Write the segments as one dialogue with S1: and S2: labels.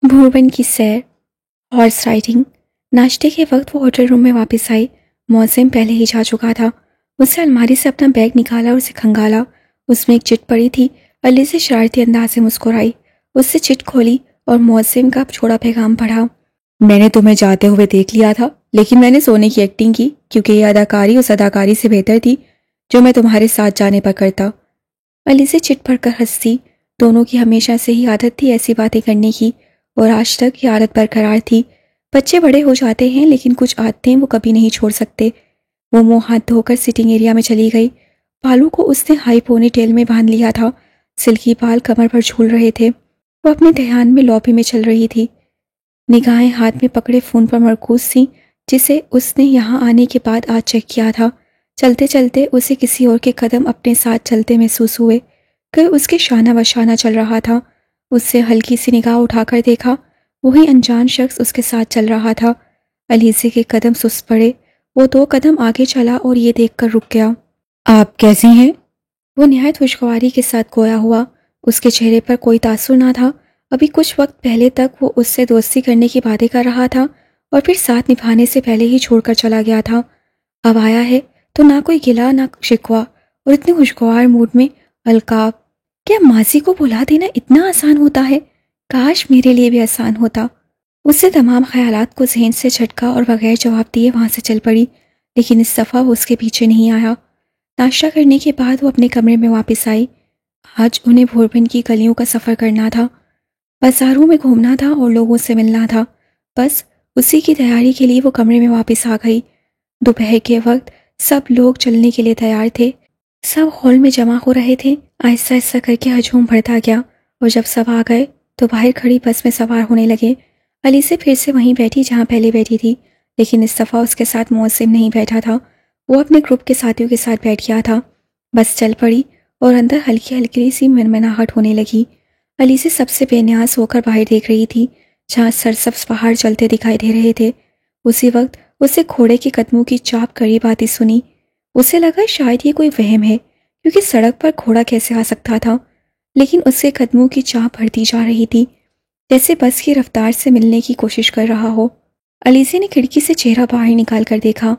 S1: بھوربن کی سیر، horse riding. ناشتے کے وقت وہ ہوٹل روم میں واپس آئی۔ موزم پہلے ہی جا چکا تھا۔ اس سے الماری سے اپنا بیگ نکالا اور اسے کھنگالا۔ اس میں ایک چٹ پڑی تھی۔ علی سے شرارتی انداز سے مسکرائی، اس سے چٹ کھولی اور موزم کا چھوڑا پیغام پڑھا۔ میں نے تمہیں جاتے ہوئے دیکھ لیا تھا، لیکن میں نے سونے کی ایکٹنگ کی کیونکہ یہ اداکاری اس اداکاری سے بہتر تھی جو میں تمہارے ساتھ جانے پر کرتا۔ علی سے چٹ پڑھ کر ہنسی۔ دونوں کی ہمیشہ سے ہی عادت تھی ایسی باتیں کرنے کی، اور آج تک یہ عادت برقرار تھی۔ بچے بڑے ہو جاتے ہیں لیکن کچھ عادتیں وہ کبھی نہیں چھوڑ سکتے۔ وہ منہ ہاتھ دھو کر سٹنگ ایریا میں چلی گئی۔ بالوں کو اس نے ہائی پونی ٹیل میں باندھ لیا تھا۔ سلکی بال کمر پر جھول رہے تھے۔ وہ اپنے دھیان میں لابی میں چل رہی تھی۔ نگاہیں ہاتھ میں پکڑے فون پر مرکوز تھیں جسے اس نے یہاں آنے کے بعد آج چیک کیا تھا۔ چلتے چلتے اسے کسی اور کے قدم اپنے ساتھ چلتے محسوس ہوئے کہ اس کے شانہ بشانہ چل رہا تھا۔ اس سے ہلکی سی نگاہ اٹھا کر دیکھا، وہی انجان شخص اس کے ساتھ چل رہا تھا۔ علیزے کے قدم سست پڑے۔ وہ 2 قدم آگے چلا اور یہ دیکھ کر رک گیا۔ آپ کیسی ہیں؟ وہ نہایت خوشگواری کے ساتھ گویا ہوا۔ اس کے چہرے پر کوئی تاثر نہ تھا۔ ابھی کچھ وقت پہلے تک وہ اس سے دوستی کرنے کی باتیں کر رہا تھا اور پھر ساتھ نبھانے سے پہلے ہی چھوڑ کر چلا گیا تھا۔ اب آیا ہے تو نہ کوئی گلہ نہ شکوہ، اور اتنے خوشگوار موڈ میں القاب۔ کیا ماضی کو بھلا دینا اتنا آسان ہوتا ہے؟ کاش میرے لیے بھی آسان ہوتا۔ اس سے تمام خیالات کو ذہن سے جھٹکا اور بغیر جواب دیے وہاں سے چل پڑی، لیکن اس دفعہ وہ اس کے پیچھے نہیں آیا۔ ناشتہ کرنے کے بعد وہ اپنے کمرے میں واپس آئی۔ آج انہیں بھوربن کی گلیوں کا سفر کرنا تھا، بازاروں میں گھومنا تھا اور لوگوں سے ملنا تھا۔ بس اسی کی تیاری کے لیے وہ کمرے میں واپس آ گئی۔ دوپہر کے وقت سب لوگ چلنے کے لیے تیار تھے۔ سب ہال میں جمع ہو رہے تھے۔ آہستہ آہستہ کر کے ہجوم بڑھتا گیا، اور جب سب آ گئے تو باہر کھڑی بس میں سوار ہونے لگے۔ علی سے پھر سے وہیں بیٹھی جہاں پہلے بیٹھی تھی، لیکن اس دفعہ اس کے ساتھ موزم نہیں بیٹھا تھا۔ وہ اپنے گروپ کے ساتھیوں کے ساتھ بیٹھ گیا تھا۔ بس چل پڑی اور اندر ہلکی ہلکی سی منمناہٹ ہونے لگی۔ علی سے سب سے بے نیاز ہو کر باہر دیکھ رہی تھی جہاں سرسبز پہاڑ چلتے دکھائی دے رہے تھے۔ اسی وقت اسے گھوڑے کے قدموں کی چاپ قریب آتی سنی۔ اسے لگا شاید یہ کوئی وہم ہے، کیونکہ سڑک پر گھوڑا کیسے آ سکتا تھا، لیکن اس کے قدموں کی چاپ بڑھتی جا رہی تھی جیسے بس کی رفتار سے ملنے کی کوشش کر رہا ہو۔ علیزے نے کھڑکی سے چہرہ باہر نکال کر دیکھا۔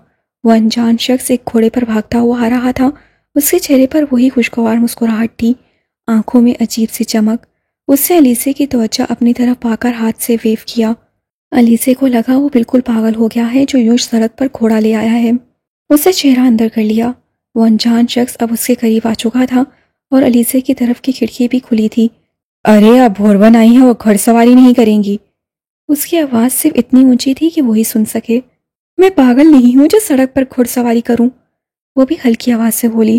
S1: وہ انجان شخص ایک گھوڑے پر بھاگتا ہوا آ رہا تھا۔ اس کے چہرے پر وہی خوشگوار مسکراہٹ تھی، آنکھوں میں عجیب سی چمک۔ اس سے علیزے کی توجہ اپنی طرف پا کر ہاتھ سے ویو کیا۔ علیزے کو لگا وہ بالکل پاگل ہو گیا ہے جو یوں سڑک پر گھوڑا لے آیا ہے۔ اسے چہرہ اندر کر لیا۔ وہ انجان شخص اب اس کے قریب آ چکا تھا اور علیزے کی طرف کی کھڑکی بھی کھلی تھی۔ ارے اب بھوربن آئی ہیں، وہ گھڑ سواری نہیں کریں گی۔ اس کی آواز صرف اتنی اونچی تھی کہ وہی سن سکے۔ میں پاگل نہیں ہوں جو سڑک پر گھڑ سواری کروں، وہ بھی ہلکی آواز سے بولی۔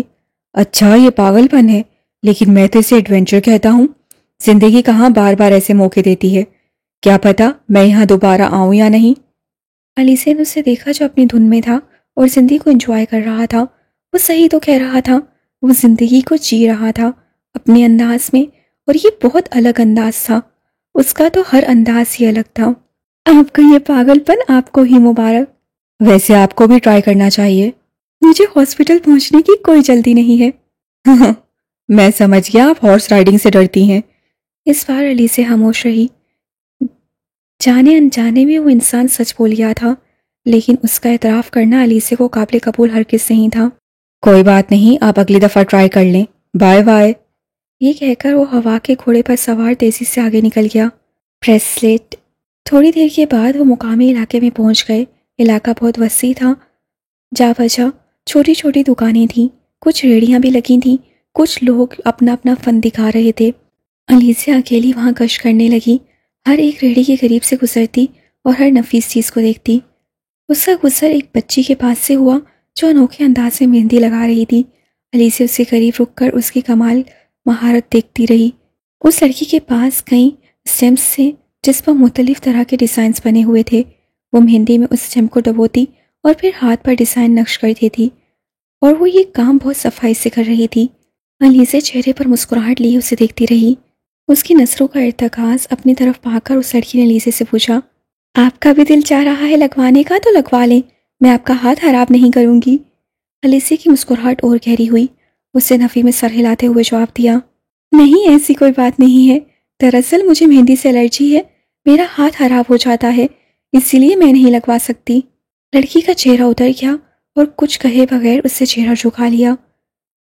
S1: اچھا یہ پاگل پن ہے، لیکن میں تو اسے ایڈونچر کہتا ہوں۔ زندگی کہاں بار بار ایسے موقع دیتی ہے، کیا پتا میں یہاں دوبارہ آؤں یا نہیں۔ علیزے نے اسے دیکھا جو اپنی دھن میں تھا اور زندگی کو انجوائے کر رہا تھا۔ وہ صحیح تو کہہ رہا تھا، وہ زندگی کو جی رہا تھا اپنے انداز میں، اور یہ بہت الگ انداز تھا۔ اس کا تو ہر انداز ہی الگ تھا۔ آپ کا یہ پاگل پن آپ کو ہی مبارک۔ ویسے آپ کو بھی ٹرائی کرنا چاہیے۔ مجھے ہاسپٹل پہنچنے کی کوئی جلدی نہیں ہے۔ میں سمجھ گیا آپ ہارس رائڈنگ سے ڈرتی ہیں۔ اس بار علی سے خاموش رہی۔ جانے انجانے میں وہ انسان سچ بول گیا تھا، لیکن اس کا اعتراف کرنا علیزے کو قابل قبول ہرگز نہیں تھا۔ کوئی بات نہیں، آپ اگلی دفعہ ٹرائی کر لیں، بائے بائے۔ یہ کہہ کر وہ ہوا کے گھوڑے پر سوار تیزی سے آگے نکل گیا۔ بریسلیٹ۔ تھوڑی دیر کے بعد وہ مقامی علاقے میں پہنچ گئے۔ علاقہ بہت وسیع تھا، جا بجا چھوٹی چھوٹی دکانیں تھیں، کچھ ریڑیاں بھی لگی تھیں، کچھ لوگ اپنا اپنا فن دکھا رہے تھے۔ علیزہ اکیلی وہاں گشت کرنے لگی، ہر ایک ریڑھی کے قریب سے گزرتی اور ہر نفیس چیز کو دیکھتی۔ اس کا گزر ایک بچی کے پاس سے ہوا جو انوکھے انداز میں مہندی لگا رہی تھی۔ علیزہ اس کے قریب رک کر اس کی کمال مہارت دیکھتی رہی۔ اس لڑکی کے پاس کئی اسٹیمپس تھے جس پر مختلف طرح کے ڈیزائنز بنے ہوئے تھے۔ وہ مہندی میں اس اسٹیمپ کو ڈبوتی اور پھر ہاتھ پر ڈیزائن نقش کرتی تھی، اور وہ یہ کام بہت صفائی سے کر رہی تھی۔ علیزہ چہرے پر مسکراہٹ لیے اسے دیکھتی رہی۔ اس کی نظروں کا ارتکاز اپنی طرف پا کر اس لڑکی نے علیزہ سے پوچھا، آپ کا بھی دل چاہ رہا ہے لگوانے کا تو لگوا لیں، میں آپ کا ہاتھ خراب نہیں کروں گی۔ علیزہ کی مسکراہٹ اور گہری ہوئی۔ اس نے نفی میں سر ہلاتے ہوئے جواب دیا، نہیں ایسی کوئی بات نہیں ہے، دراصل مجھے مہندی سے الرجی ہے، میرا ہاتھ خراب ہو جاتا ہے، اسی لیے میں نہیں لگوا سکتی۔ لڑکی کا چہرہ اتر گیا اور کچھ کہے بغیر اس سے چہرہ جھکا لیا۔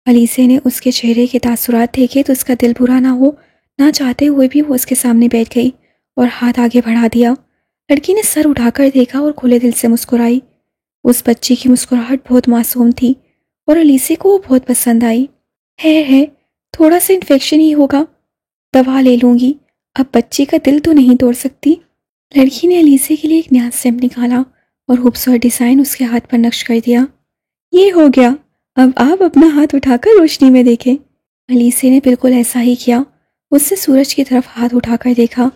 S1: الیسے نے اس کے چہرے کے تاثرات دیکھے تو اس کا دل برا نہ ہو، نہ چاہتے ہوئے بھی وہ اس کے سامنے بیٹھ گئی اور ہاتھ آگے بڑھا دیا۔ لڑکی نے سر اٹھا کر دیکھا اور کھلے دل سے مسکرائی۔ اس بچی کی مسکراہٹ بہت معصوم تھی اور الیسے کو وہ بہت پسند آئی۔ ہے تھوڑا سا انفیکشن ہی ہوگا، دوا لے لوں گی، اب بچی کا دل تو نہیں توڑ سکتی۔ لڑکی نے الیسے کے لیے ایک نیا سٹیمپ نکالا اور خوبصورت ڈیزائن اس کے ہاتھ پر نقش کر دیا۔ یہ ہو گیا، اب آپ اپنا ہاتھ اٹھا کر روشنی میں دیکھیں۔ الیسے نے بالکل ایسا ہی کیا، اس نے سورج کی طرف ہاتھ اٹھا کر دیکھا۔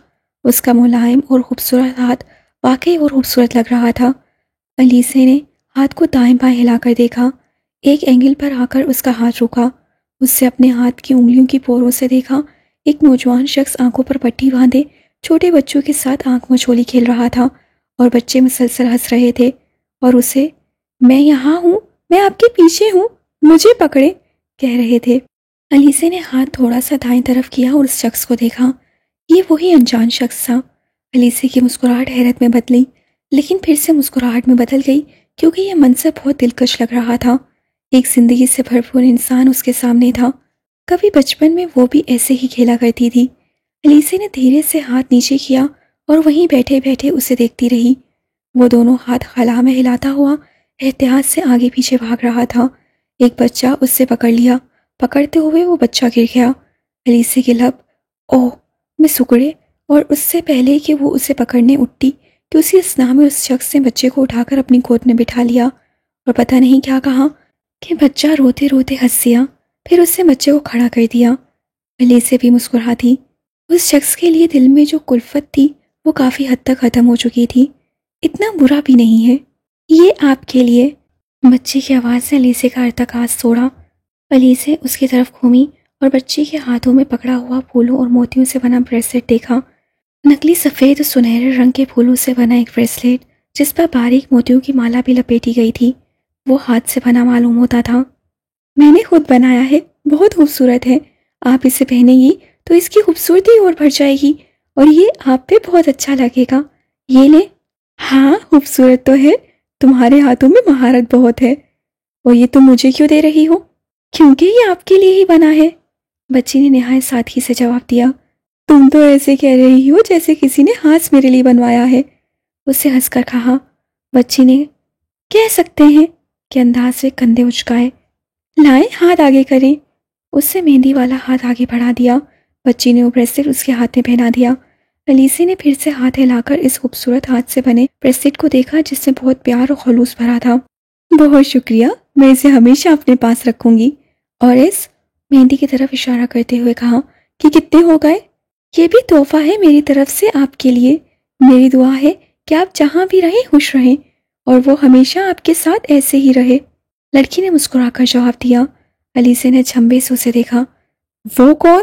S1: اس کا ملائم اور خوبصورت ہاتھ واقعی اور خوبصورت لگ رہا تھا۔ الیسے نے ہاتھ کو دائیں بائیں ہلا کر دیکھا، ایک اینگل پر آ کر اس کا ہاتھ رکا۔ اس سے اپنے ہاتھ کی انگلیوں کی پوروں سے دیکھا، ایک نوجوان شخص آنکھوں پر پٹی باندھے چھوٹے بچوں کے ساتھ آنکھ مچولی کھیل رہا تھا اور بچے مسلسل ہنس رہے تھے اور اسے میں یہاں ہوں، میں آپ کے پیچھے ہوں، مجھے پکڑے کہہ رہے تھے۔ الیسے نے ہاتھ تھوڑا سا دائیں طرف کیا اور اس شخص کو دیکھا، یہ وہی انجان شخص تھا۔ الیسے کی مسکراہٹ حیرت میں بدلی، لیکن پھر سے مسکراہٹ میں بدل گئی کیونکہ یہ منظر بہت دلکش لگ رہا تھا۔ ایک زندگی سے بھرپور انسان اس کے سامنے تھا۔ کبھی بچپن میں وہ بھی ایسے ہی کھیلا کرتی تھی۔ الیسے نے دھیرے سے ہاتھ نیچے کیا اور وہیں بیٹھے بیٹھے اسے دیکھتی رہی۔ وہ دونوں ہاتھ خلا میں ہلاتا ہوا احتیاط سے آگے پیچھے بھاگ رہا تھا۔ ایک بچہ اس سے پکڑ لیا، پکڑتے ہوئے وہ بچہ گر گیا۔ الیسے کے لب اوہ میں سکڑے اور اس سے پہلے کہ وہ اسے پکڑنے اٹھتی کہ اسی اثناء میں اس شخص نے بچے کو اٹھا کر اپنی گود میں بٹھا لیا اور پتہ نہیں کیا کہا کہ بچہ روتے روتے ہنس دیا، پھر اس نے بچے کو کھڑا کر دیا۔ الیسے بھی مسکرا دی۔ اس شخص کے لیے دل میں جو کلفت تھی وہ کافی حد تک ختم ہو چکی تھی۔ اتنا برا بھی نہیں ہے، یہ آپ کے لیے۔ بچے کی آواز نے الیسے کا ارتکاز توڑا۔ الیسے اس کی طرف گھومی اور بچے کے ہاتھوں میں پکڑا ہوا پھولوں اور موتیوں سے بنا بریسلیٹ دیکھا۔ نکلی سفید اور سنہرے رنگ کے پھولوں سے بنا ایک بریسلیٹ جس پر باریک موتیوں کی مالا بھی لپیٹی گئی تھی، وہ ہاتھ سے بنا معلوم ہوتا تھا۔ میں نے خود بنایا ہے، بہت خوبصورت ہے، آپ اسے پہنیں گی تو اس کی خوبصورتی اور بڑھ جائے گی اور یہ آپ پہ بہت اچھا لگے گا، یہ لیں۔ ہاں خوبصورت تو ہے، تمہارے ہاتھوں میں مہارت بہت ہے، اور یہ تم مجھے کیوں دے رہی ہو؟ کیونکہ یہ آپ کے لیے ہی بنا ہے، بچی نے نہایت سادگی سے جواب دیا۔ تم تو ایسے کہہ رہی ہو جیسے کسی نے ہاتھ میرے لیے بنوایا ہے، اس سے ہنس کر کہا۔ بچی نے کہہ سکتے ہیں کہ انداز سے کندھے اچکائے۔ لائیں ہاتھ آگے کریں، اس سے مہندی والا ہاتھ آگے بڑھا دیا۔ بچی نے وہ بریسلیٹ اس کے ہاتھ میں پہنا دیا۔ الیسے نے پھر سے ہاتھ ہلا کر اس خوبصورت ہاتھ سے بنے بریسلیٹ کو دیکھا جس میں بہت پیار اور خلوص بھرا تھا۔ بہت شکریہ، میں اسے ہمیشہ اپنے پاس رکھوں گی۔ اور اس مہندی کی طرف اشارہ کرتے ہوئے کہا کہ کتنے ہو گئے؟ یہ بھی تحفہ ہے میری طرف سے آپ کے لیے، میری دعا ہے کہ آپ جہاں بھی رہیں خوش رہیں اور وہ ہمیشہ آپ کے ساتھ ایسے ہی رہے۔ لڑکی نے مسکرا کر جواب دیا۔ الیسے نے چھمبے سے اسے دیکھا۔ وہ کون؟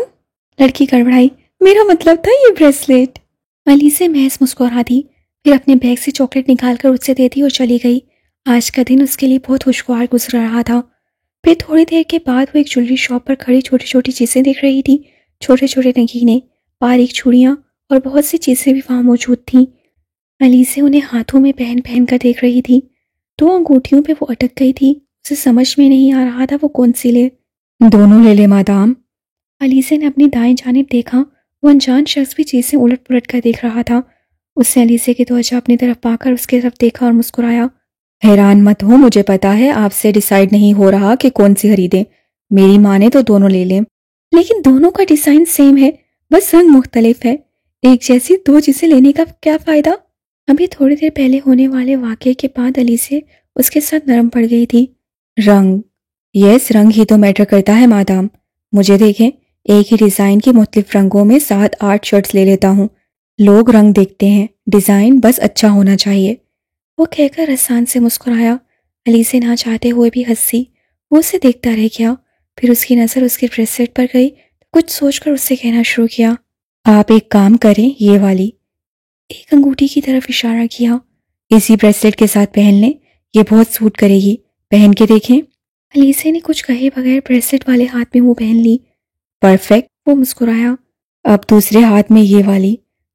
S1: لڑکی گڑبڑائی۔ میرا مطلب تھا یہ بریسلیٹ۔ الیسے محض مسکرا دی، پھر اپنے بیگ سے چاکلیٹ نکال کر اسے دے دی اور چلی گئی۔ آج کا دن اس کے لیے بہت خوشگوار گزر رہا تھا۔ پھر تھوڑی دیر کے بعد وہ ایک جویلری شاپ پر کھڑی چھوٹی چھوٹی چیزیں دیکھ رہی تھی، چھوٹے چھوٹے نگینے، باریک چوڑیاں اور بہت سی چیزیں بھی وہاں موجود تھیں۔ الیسے انہیں ہاتھوں میں پہن پہن کر دیکھ رہی تھی۔ 2 انگوٹھیوں پہ وہ اٹک گئی تھی، اسے سمجھ میں نہیں آ رہا تھا وہ کون سی لے۔ دونوں لے لے مادام۔ الیسے نے اپنی دائیں جانب دیکھا، وہ انجان شخص بھی چیزیں الٹ پلٹ کر دیکھ رہا تھا۔ اس نے الیسے کی توجہ اپنی طرف پا کر اس کی طرف دیکھا اور مسکرایا۔ حیران مت ہو، مجھے پتا ہے آپ سے ڈیسائیڈ نہیں ہو رہا کہ کون سی خریدیں، میری ماں نے تو دونوں لے لیں۔ لیکن دونوں کا ڈیزائن سیم ہے، بس رنگ مختلف ہے، ایک جیسی 2 چیزیں لینے کا کیا فائدہ؟ ابھی تھوڑی دیر پہلے ہونے والے واقعے کے بعد الیسے اس کے ساتھ نرم پڑ گئی تھی۔ رنگ، یس رنگ ہی تو میٹر کرتا ہے مادام، مجھے دیکھیں ایک ہی ڈیزائن کی مختلف رنگوں میں 7-8 شرٹس لے لیتا ہوں، لوگ رنگ دیکھتے ہیں، ڈیزائن بس اچھا ہونا چاہیے۔ وہ کہہ کر احسان سے مسکرایا۔ الیسے نہ چاہتے ہوئے بھی ہنسی، وہ اسے دیکھتا رہ گیا، پھر اس کی نظر اس کے بریسلیٹ پر گئی، کچھ سوچ کر اس سے کہنا شروع کیا۔ آپ ایک کام کریں، یہ والی، ایک انگوٹھی کی طرف اشارہ کیا، اسی بریسلیٹ کے ساتھ پہن لیں، یہ بہت سوٹ کرے گی، پہن کے دیکھیں۔ الیسے نے کچھ کہے بغیر بریسلیٹ والے ہاتھ میں وہ پہن لی۔ پرفیکٹ، وہ مسکرایا۔ اب دوسرے ہاتھ میں یہ والی،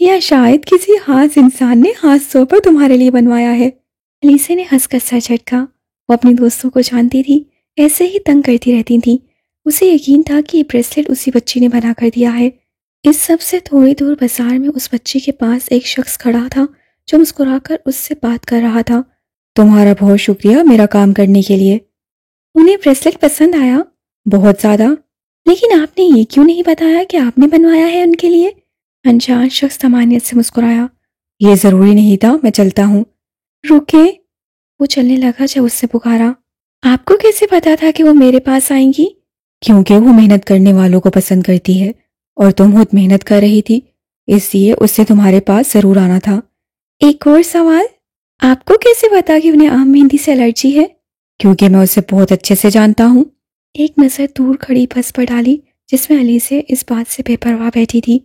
S1: یا شاید کسی خاص انسان نے خاص طور پر تمہارے لیے بنوایا ہے۔ الیسا نے ہنس کر سر جھٹکا۔ وہ اپنی دوستوں کو جانتی تھی، ایسے ہی تنگ کرتی رہتی تھی۔ اسے یقین تھا کہ یہ بریسلٹ اسی بچی نے بنا کر دیا ہے۔ اس سب سے تھوڑی دور بازار میں اس بچی کے پاس ایک شخص کھڑا تھا جو مسکرا کر اس سے بات کر رہا تھا۔ تمہارا بہت شکریہ میرا کام کرنے کے لیے۔ انہیں بریسلٹ پسند آیا؟ بہت زیادہ۔ لیکن آپ نے یہ کیوں نہیں بتایا کہ آپ نے بنوایا ہے ان کے لیے؟ انجان شخص تمانیت سے مسکرایا۔ یہ ضروری نہیں تھا، میں چلتا ہوں۔ رکے۔ وہ چلنے لگا جب اس سے پکارا۔ آپ کو کیسے پتا تھا کہ وہ میرے پاس آئیں گی؟ کیونکہ وہ محنت کرنے والوں کو پسند کرتی ہے اور تم خود محنت کر رہی تھی، اس لیے اس سے تمہارے پاس ضرور آنا تھا۔ ایک اور سوال، آپ کو کیسے پتا کہ انہیں عام مہندی سے الرجی ہے؟ کیونکہ میں اسے بہت اچھے سے جانتا ہوں۔ ایک نظر دور کھڑی بس پر ڈالی جس میں الیسا اس بات سے بے پرواہ بیٹھی تھی۔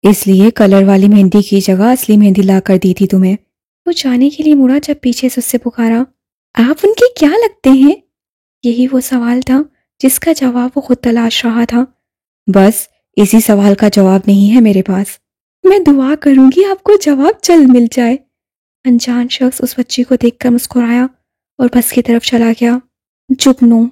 S1: اس لیے کلر والی مہندی کی جگہ اصلی مہندی لا کر دی تھی تمہیں۔ وہ جانے کے لیے مڑا جب پیچھے سے اس سے پکارا۔ آپ ان کے کیا لگتے ہیں؟ یہی وہ سوال تھا جس کا جواب وہ خود تلاش رہا تھا۔ بس اسی سوال کا جواب نہیں ہے میرے پاس۔ میں دعا کروں گی آپ کو جواب جلد مل جائے۔ انجان شخص اس بچی کو دیکھ کر مسکرایا اور بس کی طرف چلا گیا۔ جگنو۔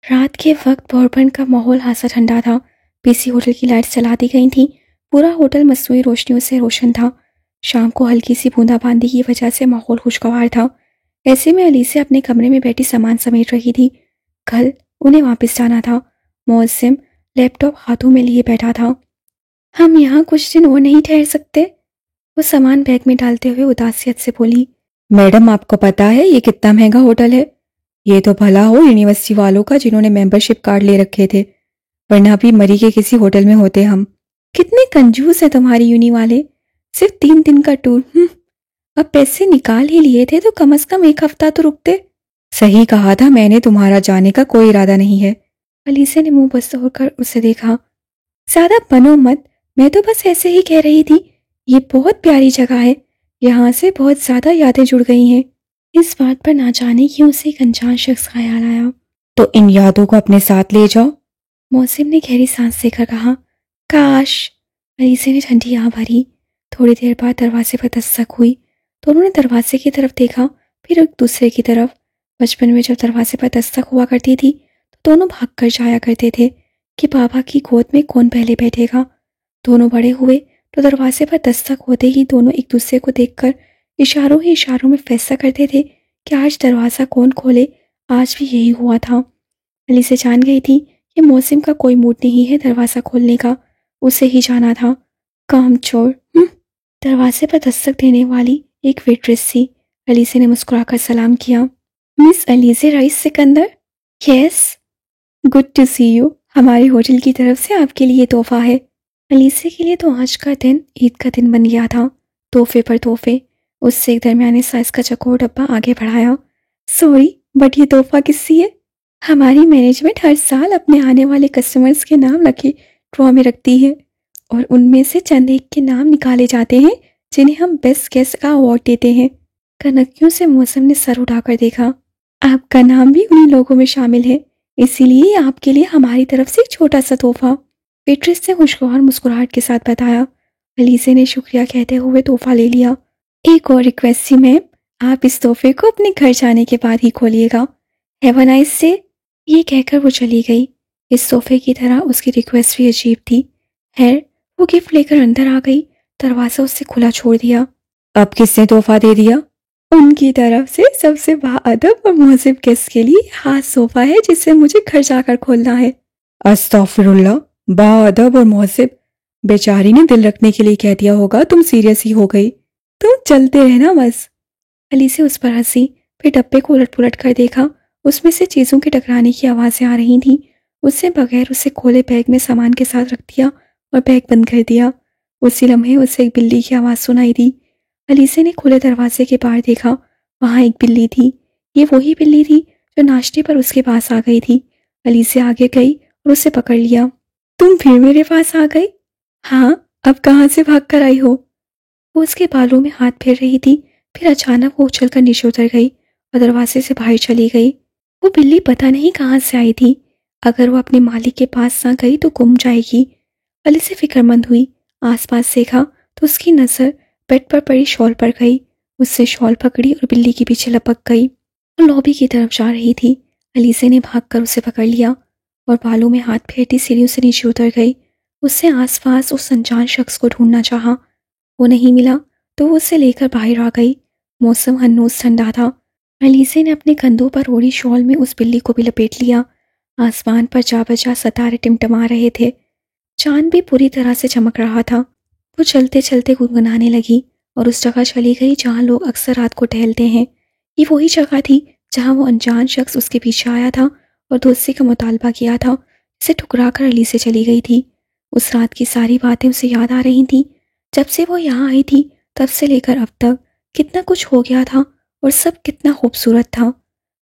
S1: رات کے وقت بوربن کا ماحول خاصا ٹھنڈا تھا۔ پی سی ہوٹل کی لائٹس چلا دی گئی تھیں۔ پورا ہوٹل مصنوعی روشنیوں سے روشن تھا۔ شام کو ہلکی سی بوندا باندی کی وجہ سے ماحول خوشگوار تھا۔ ایسے میں الیسا اپنے کمرے میں بیٹھی سامان سمیٹ رہی تھی۔ کل انہیں واپس جانا تھا۔ موسم لیپ ٹاپ ہاتھوں میں لیے بیٹھا تھا۔ ہم یہاں کچھ دن اور نہیں ٹھہر سکتے؟ وہ سامان بیگ میں ڈالتے ہوئے اداسیت سے بولی۔ میڈم آپ کو پتا ہے یہ کتنا مہنگا ہوٹل ہے؟ یہ تو بھلا ہو یونیورسٹی والوں کا جنہوں نے ممبرشپ کارڈ لے رکھے تھے، ورنہ بھی مری کے کسی ہوٹل میں ہوتے ہم۔ کتنے کنجوس ہیں تمہاری یونی والے، صرف 3 دن کا ٹور۔ اب پیسے نکال ہی لیے تھے تو کم از کم 1 ہفتہ تو رکتے۔ صحیح کہا تھا میں نے، تمہارا جانے کا کوئی ارادہ نہیں ہے۔ الیسا نے منہ بست ہو کر اسے دیکھا۔ زیادہ بنو مت، میں تو بس ایسے ہی کہہ رہی تھی۔ یہ بہت پیاری جگہ ہے، یہاں سے بہت زیادہ یادیں جڑ گئی ہیں۔ اس بات پر نہ جانے کیوں سے ایک انجان شخص خیال آیا۔ تو ان یادوں کو اپنے ساتھ لے جاؤ۔ موسم نے گہری سانس لے کر کہا۔ کاش۔ الیسا نے ٹھنڈی آہ بھری۔ تھوڑی دیر بعد دروازے پر دستک ہوئی۔ دونوں نے دروازے کی طرف دیکھا، پھر ایک دوسرے کی طرف۔ بچپن میں جب دروازے پر دستک ہوا کرتی تھی تو دونوں بھاگ کر جایا کرتے تھے کہ بابا کی گود میں کون پہلے بیٹھے گا۔ دونوں بڑے ہوئے تو دروازے پر دستک ہوتے ہی دونوں ایک دوسرے کو دیکھ کر اشاروں ہی اشاروں میں فیصلہ کرتے تھے کہ آج دروازہ کون کھولے۔ آج بھی یہی ہوا تھا۔ الیسا جان گئی تھی کہ موسم کا کوئی موڈ نہیں ہے دروازہ کھولنے کا، اسے ہی جانا تھا۔ کام چور۔ دروازے پر دستک دینے والی ایک ویٹریس تھی۔ الیسا نے مسکرا کر سلام کیا۔ Miss Alisa Rice Sikandar? Yes, good to see you. ہمارے ہوٹل کی طرف سے آپ کے لیے تحفہ ہے۔ الیسا کے لیے تو آج کا دن عید کا دن بن گیا تھا۔ تحفے پر تحفے۔ اس سے ایک درمیانے سائز کا چکور ڈبہ آگے بڑھایا۔ سوری بٹ یہ تحفہ کس سے ہے؟ ہماری مینجمنٹ ہر سال اپنے آنے والے کسٹمرز کے نام لکی ڈرا میں رکھتی ہے اور ان میں سے چند ایک کے نام نکالے جاتے ہیں جنہیں ہم بیسٹ گیسٹ کا ایوارڈ دیتے ہیں۔ کنکیوں سے موسم نے سر اٹھا کر دیکھا۔ آپ کا نام بھی انہی لوگوں میں شامل ہے، اسی لیے آپ کے لیے ہماری طرف سے ایک چھوٹا سا تحفہ۔ ویٹریس نے خوشگوار مسکراہٹ کے ساتھ بتایا۔ الیسا نے شکریہ کہتے ہوئے تحفہ لے لیا۔ ایک اور ریکویسٹ تھی میم، آپ اس تحفے کو اپنے گھر جانے کے بعد ہی کھولیے گا۔ Have a nice day. یہ کہہ کر وہ چلی گئی۔ اس تحفے کی طرح اس کی ریکویسٹ بھی عجیب تھی۔ خیر وہ گفٹ لے کر اندر آ گئی۔ دروازہ اس سے کھلا چھوڑ دیا۔ اب کس نے تحفہ دے دیا؟ ان کی طرف سے سب سے باادب اور مہذب گیسٹ کے لیے خاص تحفہ ہے جسے مجھے گھر جا کر کھولنا ہے۔ استغفر اللہ، باادب اور مہذب؟ بیچاری نے دل رکھنے کے لیے کہہ دیا ہوگا، تم سیریس ہی ہو گئی۔ تم چلتے رہنا بس۔ الیسا اس پر ہنسی، پھر ڈبے کو الٹ پلٹ کر دیکھا۔ اس میں سے چیزوں کے ٹکرانے کی آوازیں آ رہی تھیں۔ اس نے بغیر اسے کھولے بیگ میں سامان کے ساتھ رکھ دیا اور بیگ بند کر دیا۔ اسی لمحے اسے ایک بلی کی آواز سنائی دی۔ الیسا نے کھلے دروازے کے باہر دیکھا، وہاں ایک بلی تھی۔ یہ وہی بلی تھی جو ناشتے پر اس کے پاس آ گئی تھی۔ الیسا آگے گئی اور اسے پکڑ لیا۔ تم پھر میرے پاس آ گئی؟ ہاں، اب کہاں سے بھاگ کر آئی ہو؟ وہ اس کے بالوں میں ہاتھ پھیر رہی تھی، پھر اچانک وہ اچھل کر نیچے اتر گئی اور دروازے سے باہر چلی گئی۔ وہ بلی پتہ نہیں کہاں سے آئی تھی، اگر وہ اپنے مالک کے پاس نہ گئی تو گم جائے گی۔ الیسا فکر مند ہوئی، آس پاس دیکھا تو اس کی نظر بیڈ پر پڑی شال پر گئی۔ اس سے شال پکڑی اور بلی کے پیچھے لپک گئی۔ وہ لابی کی طرف جا رہی تھی۔ الیزا نے بھاگ کر اسے پکڑ لیا اور بالوں میں ہاتھ پھیرتی سیڑھیوں سے نیچے اتر گئی۔ اس سے آس پاس اس انجان شخص کو ڈھونڈنا چاہا، وہ نہیں ملا تو وہ اسے لے کر باہر آ گئی۔ موسم ہنوز ٹھنڈا تھا۔ الیزا نے اپنے کندھوں پر اوڑھی شال میں اس بلی کو بھی لپیٹ لیا۔ آسمان پر جا بجا ستارے ٹمٹما رہے تھے، چاند بھی پوری طرح سے چمک رہا تھا۔ وہ چلتے چلتے گنگنانے لگی اور اس جگہ چلی گئی جہاں لوگ اکثر رات کو ٹہلتے ہیں۔ یہ وہی جگہ تھی جہاں وہ انجان شخص اس کے پیچھے آیا تھا اور دوستی کا مطالبہ کیا تھا، اسے ٹھکرا کر الیزا چلی گئی تھی۔ اس رات کی ساری باتیں اسے یاد آ رہی تھیں۔ جب سے وہ یہاں آئی تھی تب سے لے کر اب تک کتنا کچھ ہو گیا تھا اور سب کتنا خوبصورت تھا۔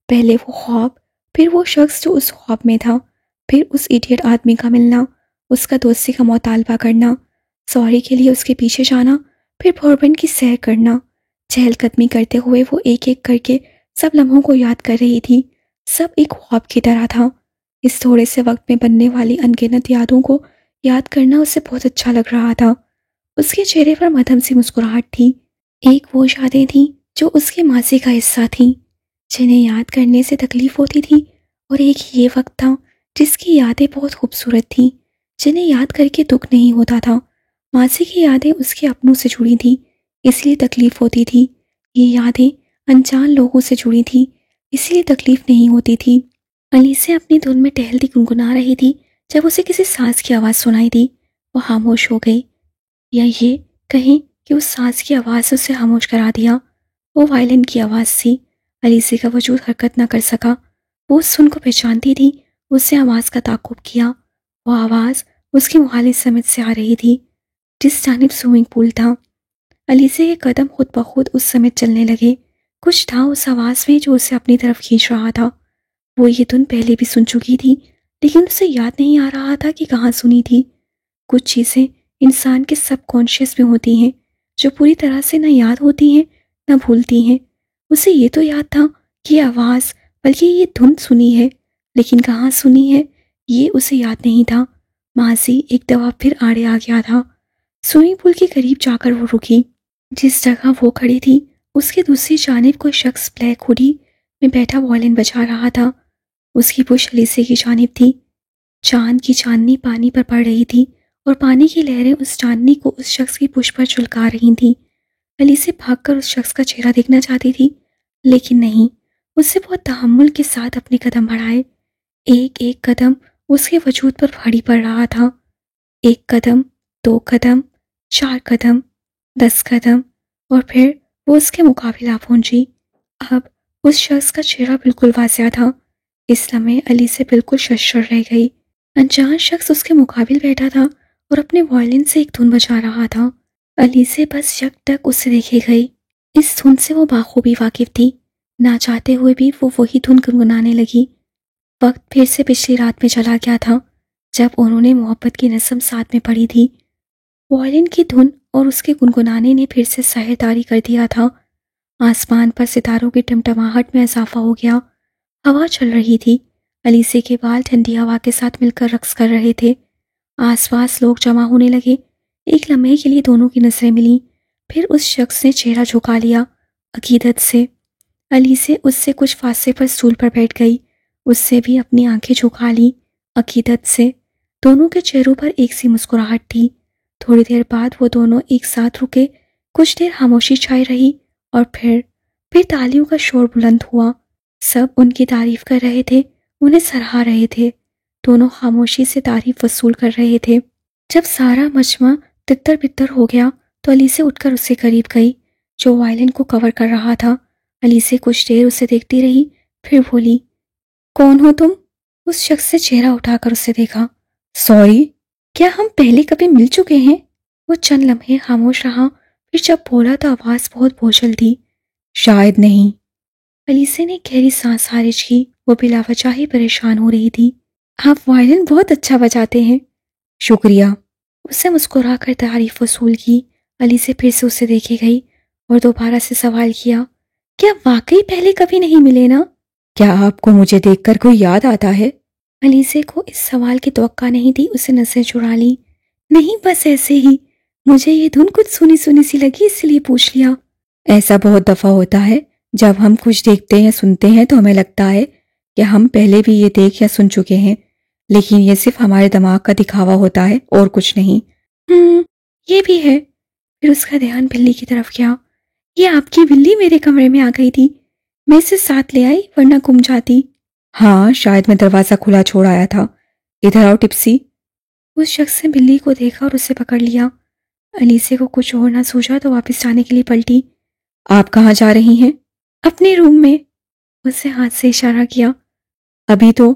S1: پہلے وہ خواب، پھر وہ شخص جو اس خواب میں تھا، پھر اس ایڈیٹ آدمی کا ملنا، اس کا دوستی کا مطالبہ کرنا، سوری کے لیے اس کے پیچھے جانا، پھر بوربن کی سیر کرنا۔ چہل قدمی کرتے ہوئے وہ ایک ایک کر کے سب لمحوں کو یاد کر رہی تھی۔ سب ایک خواب کی طرح تھا۔ اس تھوڑے سے وقت میں بننے والی انگنت یادوں کو یاد کرنا اسے بہت اچھا لگ رہا تھا۔ اس کے چہرے پر مدھم سی مسکراہٹ تھی۔ ایک وہ یادیں تھیں جو اس کے ماضی کا حصہ تھیں، جنہیں یاد کرنے سے تکلیف ہوتی تھی، اور ایک یہ وقت تھا جس کی یادیں بہت خوبصورت تھیں، جنہیں یاد کر کے دکھ نہیں ہوتا تھا۔ ماضی کی یادیں اس کے اپنوں سے جڑی تھیں، اس لیے تکلیف ہوتی تھی۔ یہ یادیں انجان لوگوں سے جڑی تھیں، اس لیے تکلیف نہیں ہوتی تھی۔ الیزا اپنی دھن میں ٹہلتی گنگنا رہی تھی جب اسے کسی ساز کی آواز سنائی دی۔ وہ خاموش ہو گئی، یا یہ کہیں کہ اس ساز کی آواز سے اسے خاموش کرا دیا۔ وہ وائلن کی آواز تھی۔ الیزا کا وجود حرکت نہ کر سکا۔ وہ اس دھن کو پہچانتی تھی، اس سے آواز کا تعاقب کیا۔ وہ آواز اس کی مخالف سمت سے آ رہی تھی، جس جانب سوئمنگ پول تھا۔ الیزا کے قدم خود بخود اس سمت چلنے لگے۔ کچھ تھا اس آواز میں جو اسے اپنی طرف کھینچ رہا تھا۔ وہ یہ دھن پہلے بھی سن چکی تھی، لیکن اسے یاد نہیں آ رہا تھا کہ کہاں سنی تھی۔ کچھ چیزیں انسان کے سب کانشیس میں ہوتی ہیں جو پوری طرح سے نہ یاد ہوتی ہیں نہ بھولتی ہیں۔ اسے یہ تو یاد تھا کہ یہ آواز، بلکہ یہ دھن سنی ہے، لیکن کہاں سنی ہے یہ اسے یاد نہیں تھا۔ ماضی ایک دفعہ پھر آڑے آ گیا تھا۔ سوئمنگ پول کے قریب جا کر وہ رکی۔ جس جگہ وہ کھڑی تھی اس کے دوسری جانب کوئی شخص بلیک ہوڈی میں بیٹھا وائلن بجا رہا تھا۔ اس کی پشت الیزا کی جانب تھی۔ چاند کی چاندنی پانی پر پڑ رہی تھی اور پانی کی لہریں اس چاندنی کو اس شخص کی پشت پر جھلکا رہی تھیں۔ الیزا بھاگ کر اس شخص کا چہرہ دیکھنا چاہتی تھی، لیکن نہیں۔ اس سے بہت تحمل کے ساتھ اپنے قدم بڑھائے۔ ایک ایک قدم اس کے وجود پر بھاری پڑ رہا تھا۔ ایک قدم، 2 قدم، 4 قدم، 10 قدم، اور پھر وہ اس کے مقابل آ پہنچی۔ اب اس شخص کا چہرہ بالکل واضح تھا۔ اس لمحے الیزا بالکل ششدر رہ گئی۔ انجان شخص اس کے مقابل بیٹھا تھا اور اپنے وائلن سے ایک دھن بجا رہا تھا۔ الیزا بس یک تک اسے دیکھے گئی۔ اس دھن سے وہ بخوبی واقف تھی۔ نہ چاہتے ہوئے بھی وہ وہی دھن گنگنانے لگی۔ وقت پھر سے پچھلی رات میں چلا گیا تھا جب انہوں نے محبت کی نظم ساتھ میں پڑھی تھی۔ وائلن کی دھن اور اس کے گنگنانے نے پھر سے سحرداری کر دیا تھا۔ آسمان پر ستاروں کی ٹمٹماہٹ میں اضافہ ہو گیا۔ ہوا چل رہی تھی۔ الیزا کے بال ٹھنڈی ہوا کے ساتھ مل کر رقص کر رہے تھے۔ آس پاس لوگ جمع ہونے لگے۔ ایک لمحے کے لیے دونوں کی نظریں ملیں، پھر اس شخص نے چہرہ جھکا لیا عقیدت سے۔ الیزا اس سے کچھ فاصلے پر اسٹول پر بیٹھ گئی۔ اس سے بھی اپنی آنکھیں جھکا لی عقیدت سے۔ دونوں کے چہروں پر ایک سی مسکراہٹ تھی۔ تھوڑی دیر بعد وہ دونوں ایک ساتھ رکے۔ کچھ دیر خاموشی چھائی رہی اور پھر تالیوں کا شور بلند ہوا۔ سب ان کی تعریف کر رہے تھے، انہیں سراہ رہے تھے۔ دونوں خاموشی سے تعریف وصول کر رہے تھے۔ جب سارا مجمع تتر بتر ہو گیا تو الیزا اٹھ کر اس سے قریب گئی جو وائلن کو کور کر رہا تھا۔ الیزا کچھ دیر اسے دیکھتی رہی، پھر بولی، کون ہو تم؟ اس شخص سے چہرہ اٹھا کر اسے دیکھا۔ سوری، کیا ہم پہلے کبھی مل چکے ہیں؟ وہ چند لمحے خاموش رہا، پھر جب بولا تو آواز بہت بوجھل تھی۔ شاید نہیں۔ الیزا نے گہری سانس خارج کی۔ وہ بلا وجہ ہی پریشان ہو رہی تھی۔ آپ وائلن بہت اچھا بجاتے ہیں۔ شکریہ۔ اسے مسکرا کر تعریف وصول کی۔ الیزا پھر سے اسے دیکھے گئی اور دوبارہ سے سوال کیا، کیا واقعی پہلے کبھی نہیں ملے نا؟ کیا آپ کو مجھے دیکھ کر کوئی یاد آتا ہے؟ الیزا کو اس سوال کی توقع نہیں تھی۔ اسے نظریں چرا لی۔ نہیں، بس ایسے ہی۔ مجھے یہ دھن کچھ سنی سنی سی لگی اس لیے پوچھ لیا۔ ایسا بہت دفعہ ہوتا ہے، جب ہم کچھ دیکھتے یا سنتے ہیں تو ہمیں لگتا ہے کہ ہم پہلے بھی یہ دیکھ یا سن چکے ہیں، لیکن یہ صرف ہمارے دماغ کا دکھاوا ہوتا ہے اور کچھ نہیں۔ یہ بھی ہے۔ پھر اس کا دھیان بلی کی طرف گیا۔ یہ آپ کی بلی میرے کمرے میں آ گئی تھی، میں اسے ساتھ لے آئی ورنہ گم جاتی۔ ہاں، شاید میں دروازہ کھلا چھوڑ آیا تھا۔ ادھر آؤ ٹپسی۔ اس شخص نے بلی کو دیکھا اور اسے پکڑ لیا۔ الیسے کو کچھ اور نہ سوچا تو واپس جانے کے لیے پلٹی۔ آپ کہاں جا رہی ہیں؟ اپنے روم میں۔ اسے ہاتھ سے اشارہ کیا۔ ابھی تو؟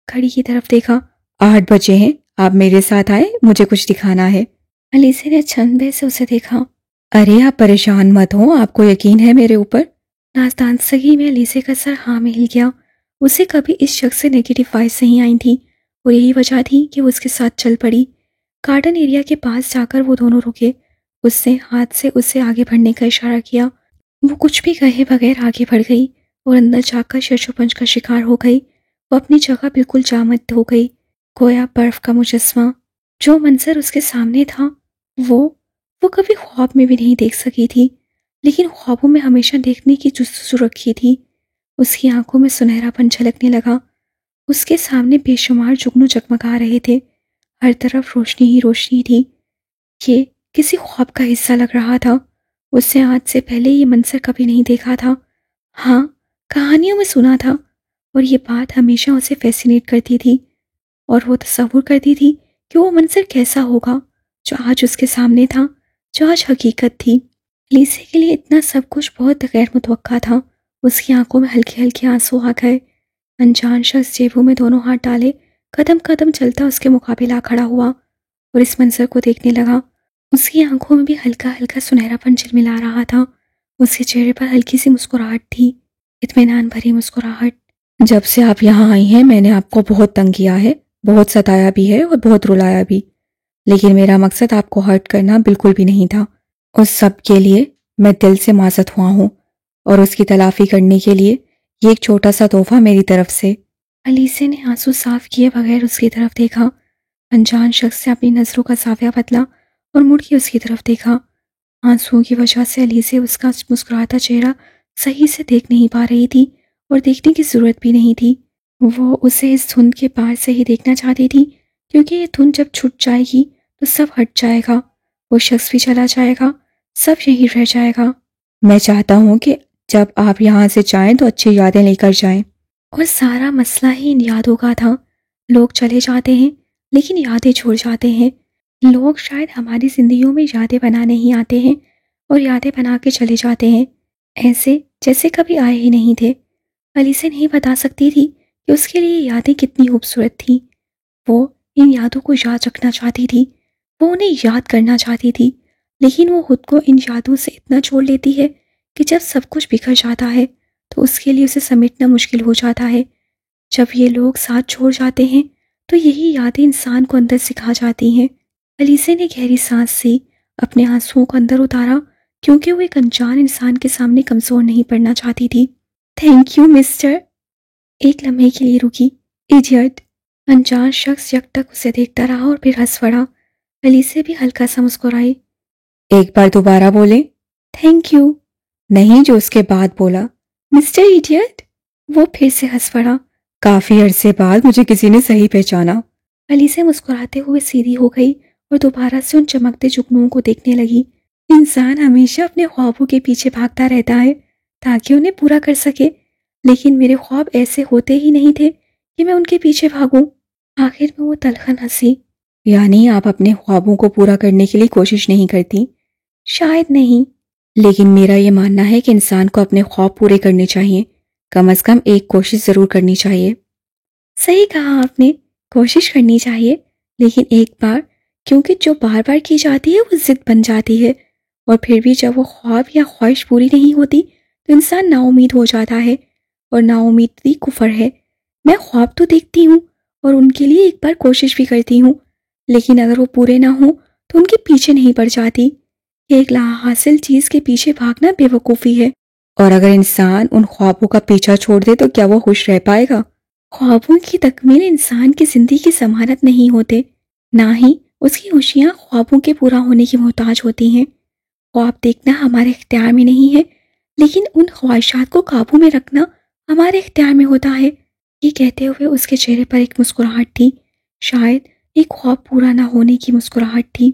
S1: گھڑی کی طرف دیکھا۔ 8 بجے ہیں، آپ میرے ساتھ آئے، مجھے کچھ دکھانا ہے۔ الیسے نے چھنبے سے اسے دیکھا۔ ارے آپ پریشان مت ہوں، آپ کو یقین ہے میرے اوپر؟ نازدانستگی میں الیسے کا سر ہاں میں ہل گیا۔ اسے کبھی اس شخص سے نیگیٹو وائس نہیں آئی تھی اور یہی وجہ تھی کہ وہ اس کے ساتھ چل پڑی۔ گارڈن ایریا کے پاس جا کر وہ دونوں رکے۔ اس نے ہاتھ سے اسے آگے بڑھنے کا اشارہ کیا۔ وہ کچھ بھی کہے بغیر آگے بڑھ گئی اور اندر جا کر شش و پنج کا شکار ہو گئی۔ وہ اپنی جگہ بالکل جامد ہو گئی، گویا برف کا مجسمہ۔ جو منظر اس کے سامنے تھا وہ کبھی خواب میں بھی نہیں دیکھ سکی تھی، لیکن خوابوں میں ہمیشہ دیکھنے کی جستجو رکھی تھی۔ اس کی آنکھوں میں سنہرا پن جھلکنے لگا۔ اس کے سامنے بے شمار جگنو جگمگا رہے تھے، ہر طرف روشنی ہی روشنی تھی۔ یہ کسی خواب کا حصہ لگ رہا تھا۔ اس نے آج سے پہلے یہ منظر کبھی نہیں دیکھا تھا۔ ہاں، کہانیوں میں سنا تھا، اور یہ بات ہمیشہ اسے فیسینیٹ کرتی تھی، اور وہ تصور کرتی تھی کہ وہ منظر کیسا ہوگا جو آج اس کے سامنے تھا، جو آج حقیقت تھی۔ لیسے کے لیے اتنا سب کچھ بہت غیر متوقع تھا۔ اس کی آنکھوں میں ہلکے ہلکے آنسو آ گئے۔ انجان شخص جیبوں میں دونوں ہاتھ ڈالے قدم قدم چلتا اس کے مقابل آ کھڑا ہوا اور اس منظر کو دیکھنے لگا۔ اس کی آنکھوں میں بھی ہلکا ہلکا سنہرا پن جھلملا رہا تھا۔ اس کے چہرے پر ہلکی سی مسکراہٹ تھی، اطمینان بھری مسکراہٹ۔ جب سے آپ یہاں آئی ہیں میں نے آپ کو بہت تنگ کیا ہے، بہت ستایا بھی ہے اور بہت رلایا بھی، لیکن میرا مقصد آپ کو ہرٹ کرنا بالکل بھی نہیں تھا۔ اس سب کے لیے میں دل سے معذرت ہوا ہوں، اور اس کی تلافی کرنے کے لیے یہ ایک چھوٹا سا تحفہ میری طرف سے۔ الیسے نے آنسو صاف کیے بغیر اس کی طرف دیکھا۔ انجان شخص سے اپنی نظروں کا زاویہ بدلا اور مڑ کے اس کی طرف دیکھا۔ آنسوؤں کی وجہ سے الیسے اس کا مسکراتا چہرہ صحیح سے دیکھ نہیں پا رہی تھی، اور دیکھنے کی ضرورت بھی نہیں تھی۔ وہ اسے اس دھند کے پار سے ہی دیکھنا چاہتی تھی، کیونکہ یہ دھند جب چھٹ جائے گی تو سب ہٹ جائے گا، وہ شخص بھی چلا جائے گا، سب یہی رہ جائے گا۔ میں چاہتا ہوں کہ جب آپ یہاں سے جائیں تو اچھی یادیں لے کر جائیں۔ اور سارا مسئلہ ہی ان یادوں کا تھا۔ لوگ چلے جاتے ہیں لیکن یادیں چھوڑ جاتے ہیں۔ لوگ شاید ہماری زندگیوں میں یادیں بنانے ہی آتے ہیں اور یادیں بنا کے چلے جاتے ہیں، ایسے جیسے کبھی آئے ہی نہیں تھے۔ الیسے نہیں بتا سکتی تھی کہ اس کے لیے یادیں کتنی خوبصورت تھیں۔ وہ ان یادوں کو یاد رکھنا چاہتی تھی، وہ انہیں یاد کرنا چاہتی تھی، لیکن وہ خود کو ان یادوں سے اتنا چھوڑ لیتی ہے کہ جب سب کچھ بکھر جاتا ہے تو اس کے لیے اسے سمیٹنا مشکل ہو جاتا ہے۔ جب یہ لوگ ساتھ چھوڑ جاتے ہیں تو یہی یادیں انسان کو اندر سکھا جاتی ہیں۔ الیسے نے گہری سانس لی، اپنے آنسوؤں کو اندر اتارا، کیونکہ وہ ایک انجان انسان کے سامنے کمزور نہیں پڑنا چاہتی تھی۔ Thank you mister. ایک لمحے کے لیے رکی۔ ایڈیٹ۔ انجان شخص یک تک اسے دیکھتا رہا اور پھر ہنس پڑا۔ الیسے بھی ہلکا سا مسکرائی۔ ایک بار دوبارہ بولیں۔ Thank you. نہیں، جو اس کے بعد بولا۔ Mister idiot. وہ پھر سے ہنس پڑا۔ کافی عرصے بعد مجھے کسی نے صحیح پہچانا۔ الیسے مسکراتے ہوئے سیدھی ہو گئی اور دوبارہ سے ان چمکتے جگنوؤں کو دیکھنے لگی۔ انسان ہمیشہ اپنے خوابوں کے پیچھے بھاگتا رہتا ہے تاکہ انہیں پورا کر سکے، لیکن میرے خواب ایسے ہوتے ہی نہیں تھے کہ میں ان کے پیچھے بھاگوں۔ آخر میں وہ تلخن ہنسی۔ یعنی آپ اپنے خوابوں کو پورا کرنے کے لیے کوشش نہیں کرتی؟ شاید نہیں، لیکن میرا یہ ماننا ہے کہ انسان کو اپنے خواب پورے کرنے چاہیے، کم از کم ایک کوشش ضرور کرنی چاہیے۔ صحیح کہا آپ نے، کوشش کرنی چاہیے، لیکن ایک بار، کیونکہ جو بار بار کی جاتی ہے وہ ضد بن جاتی ہے، اور پھر بھی جب وہ خواب یا خواہش پوری نہیں ہوتی تو انسان نا امید ہو جاتا ہے، اور نا امیدی کفر ہے۔ میں خواب تو دیکھتی ہوں اور ان کے لیے ایک بار کوشش بھی کرتی ہوں، لیکن اگر وہ پورے نہ ہوں تو ان کے پیچھے نہیں پڑ جاتی۔ ایک لا حاصل چیز کے پیچھے بھاگنا بے وقوفی ہے۔ اور اگر انسان ان خوابوں کا پیچھا چھوڑ دے تو کیا وہ خوش رہ پائے گا؟ خوابوں کی تکمیل انسان کی زندگی کی ضمانت نہیں ہوتے، نہ ہی اس کی خوشیاں خوابوں کے پورا ہونے کی محتاج ہوتی ہیں۔ خواب دیکھنا ہمارے اختیار میں نہیں ہے، لیکن ان خواہشات کو قابو میں رکھنا ہمارے اختیار میں ہوتا ہے۔ یہ کہتے ہوئے اس کے چہرے پر ایک مسکراہٹ تھی، شاید ایک خواب پورا نہ ہونے کی مسکراہٹ تھی۔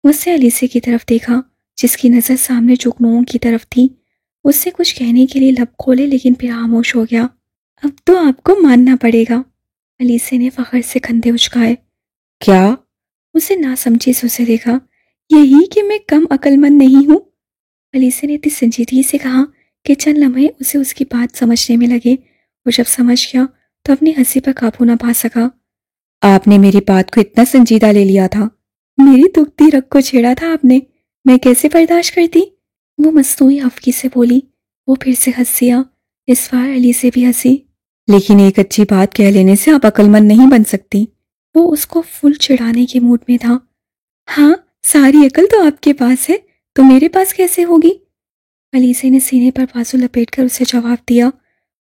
S1: اس نے الیسے کی طرف دیکھا، جس کی نظر سامنے جگنوؤں کی طرف تھی۔ اس سے کچھ کہنے کے لیے لب کھولے، لیکن پھر خاموش ہو گیا۔ اب تو آپ کو ماننا پڑے گا، الیسے نے فخر سے کندھے اچکائے۔ کیا؟ اسے نہ سمجھی سے اسے دیکھا۔ یہی کہ میں کم عقل مند نہیں ہوں، الیسے نے اتنی سنجیدگی سے کہا کہ چند لمحے اسے اس کی بات سمجھنے میں لگے، اور جب سمجھ گیا تو اپنی ہنسی پر قابو نہ پا سکا۔ آپ نے میری بات کو اتنا سنجیدہ لے لیا تھا؟ میری دکھتی رگ کو چھیڑا تھا آپ نے، میں کیسے برداشت کرتی؟ وہ مصنوعی خفگی سے بولی۔ وہ پھر سے ہنس دیا، اس بار الیسے بھی ہنسی۔ لیکن ایک اچھی بات کہہ لینے سے آپ عقل مند نہیں بن سکتی۔ وہ اس کو فل چڑھانے کے موڈ میں تھا۔ ہاں، ساری عقل تو آپ کے پاس ہے، تو میرے پاس کیسے ہوگی؟ الیسے نے سینے پر بازو لپیٹ کر اسے جواب دیا۔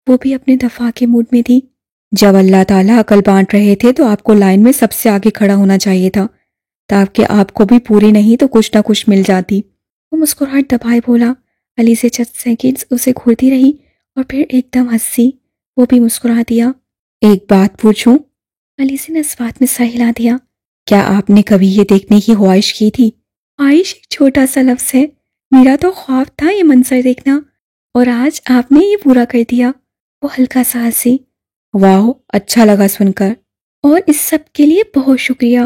S1: وہ بھی اپنے دفاع کے موڈ میں تھی۔ جب اللہ تعالیٰ عقل بانٹ رہے تھے تو آپ کو لائن میں سب سے آگے کھڑا ہونا چاہیے تھا، تاکہ آپ کو بھی پوری نہیں تو کچھ نہ کچھ مل جاتی۔ وہ مسکراہٹ دبائے بولا۔ الیسے چند سیکنڈز اسے گھورتی رہی اور پھر ایک دم ہنسی۔ وہ بھی مسکرا دیا۔ ایک بات پوچھوں؟ الیسے نے اس بات میں سر ہلا دیا۔ کیا آپ نے کبھی یہ دیکھنے کی خواہش کی تھی؟ خواہش ایک چھوٹا سا لفظ ہے، میرا تو خواب تھا یہ منظر دیکھنا، اور آج آپ نے یہ پورا کر دیا۔ وہ ہلکا سا ہنسی۔ واہ، اچھا لگا سن کر، اور اس سب کے لیے بہت شکریہ۔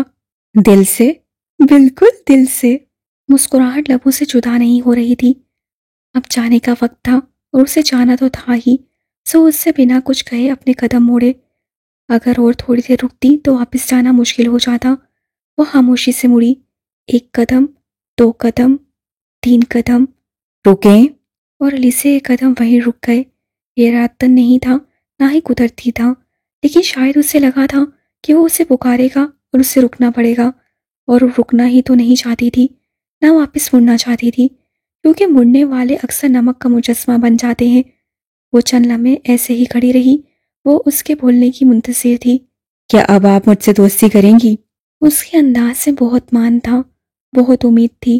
S1: دل سے؟ بالکل دل سے۔ مسکراہٹ لبوں سے جدا نہیں ہو رہی تھی۔ اب جانے کا وقت تھا، اور اسے جانا تو تھا ہی، سو اس سے بنا کچھ کہے اپنے قدم موڑے۔ اگر اور تھوڑی دیر رکتی تو واپس جانا مشکل ہو جاتا۔ وہ خاموشی سے مڑی، ایک قدم، 2 قدم، 3 قدم۔ رکیں؟ اور الیسے ایک قدم وہیں رک گئے۔ یہ راتن نہیں تھا، نہ ہی قدرتی تھا، لیکن شاید اسے لگا تھا کہ وہ اسے پکارے گا اور اسے رکنا پڑے گا، اور وہ رکنا ہی تو نہیں چاہتی تھی، نہ واپس مڑنا چاہتی تھی، کیونکہ مڑنے والے اکثر نمک کا مجسمہ بن جاتے ہیں۔ وہ چند لمحے ایسے ہی کھڑی رہی، وہ اس کے بولنے کی منتظر تھی۔ کیا اب آپ مجھ سے دوستی کریں گی؟ اس کے انداز سے بہت مان تھا، بہت امید تھی۔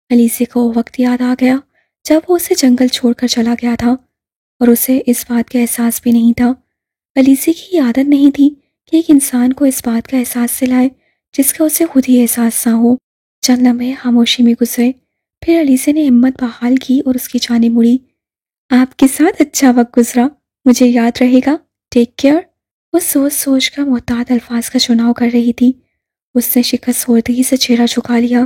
S1: الیسے کو وہ وقت یاد آ گیا جب وہ اسے جنگل چھوڑ کر چلا گیا تھا، اور اسے اس بات کا احساس بھی نہیں تھا۔ الیسے کی یہ عادت نہیں تھی کہ ایک انسان کو اس بات کا احساس دلائے جس کا اسے خود ہی احساس نہ ہو۔ چند لمحے خاموشی میں گزرے، پھر الیسے نے ہمت بحال کی اور اس کی جانب مڑی۔ آپ کے ساتھ اچھا وقت گزرا، مجھے یاد رہے گا، ٹیک کیئر۔ وہ سوچ سوچ کر محتاط الفاظ کا چناؤ کر رہی تھی۔ اس نے شکست خوردگی سے چہرہ جھکا لیا۔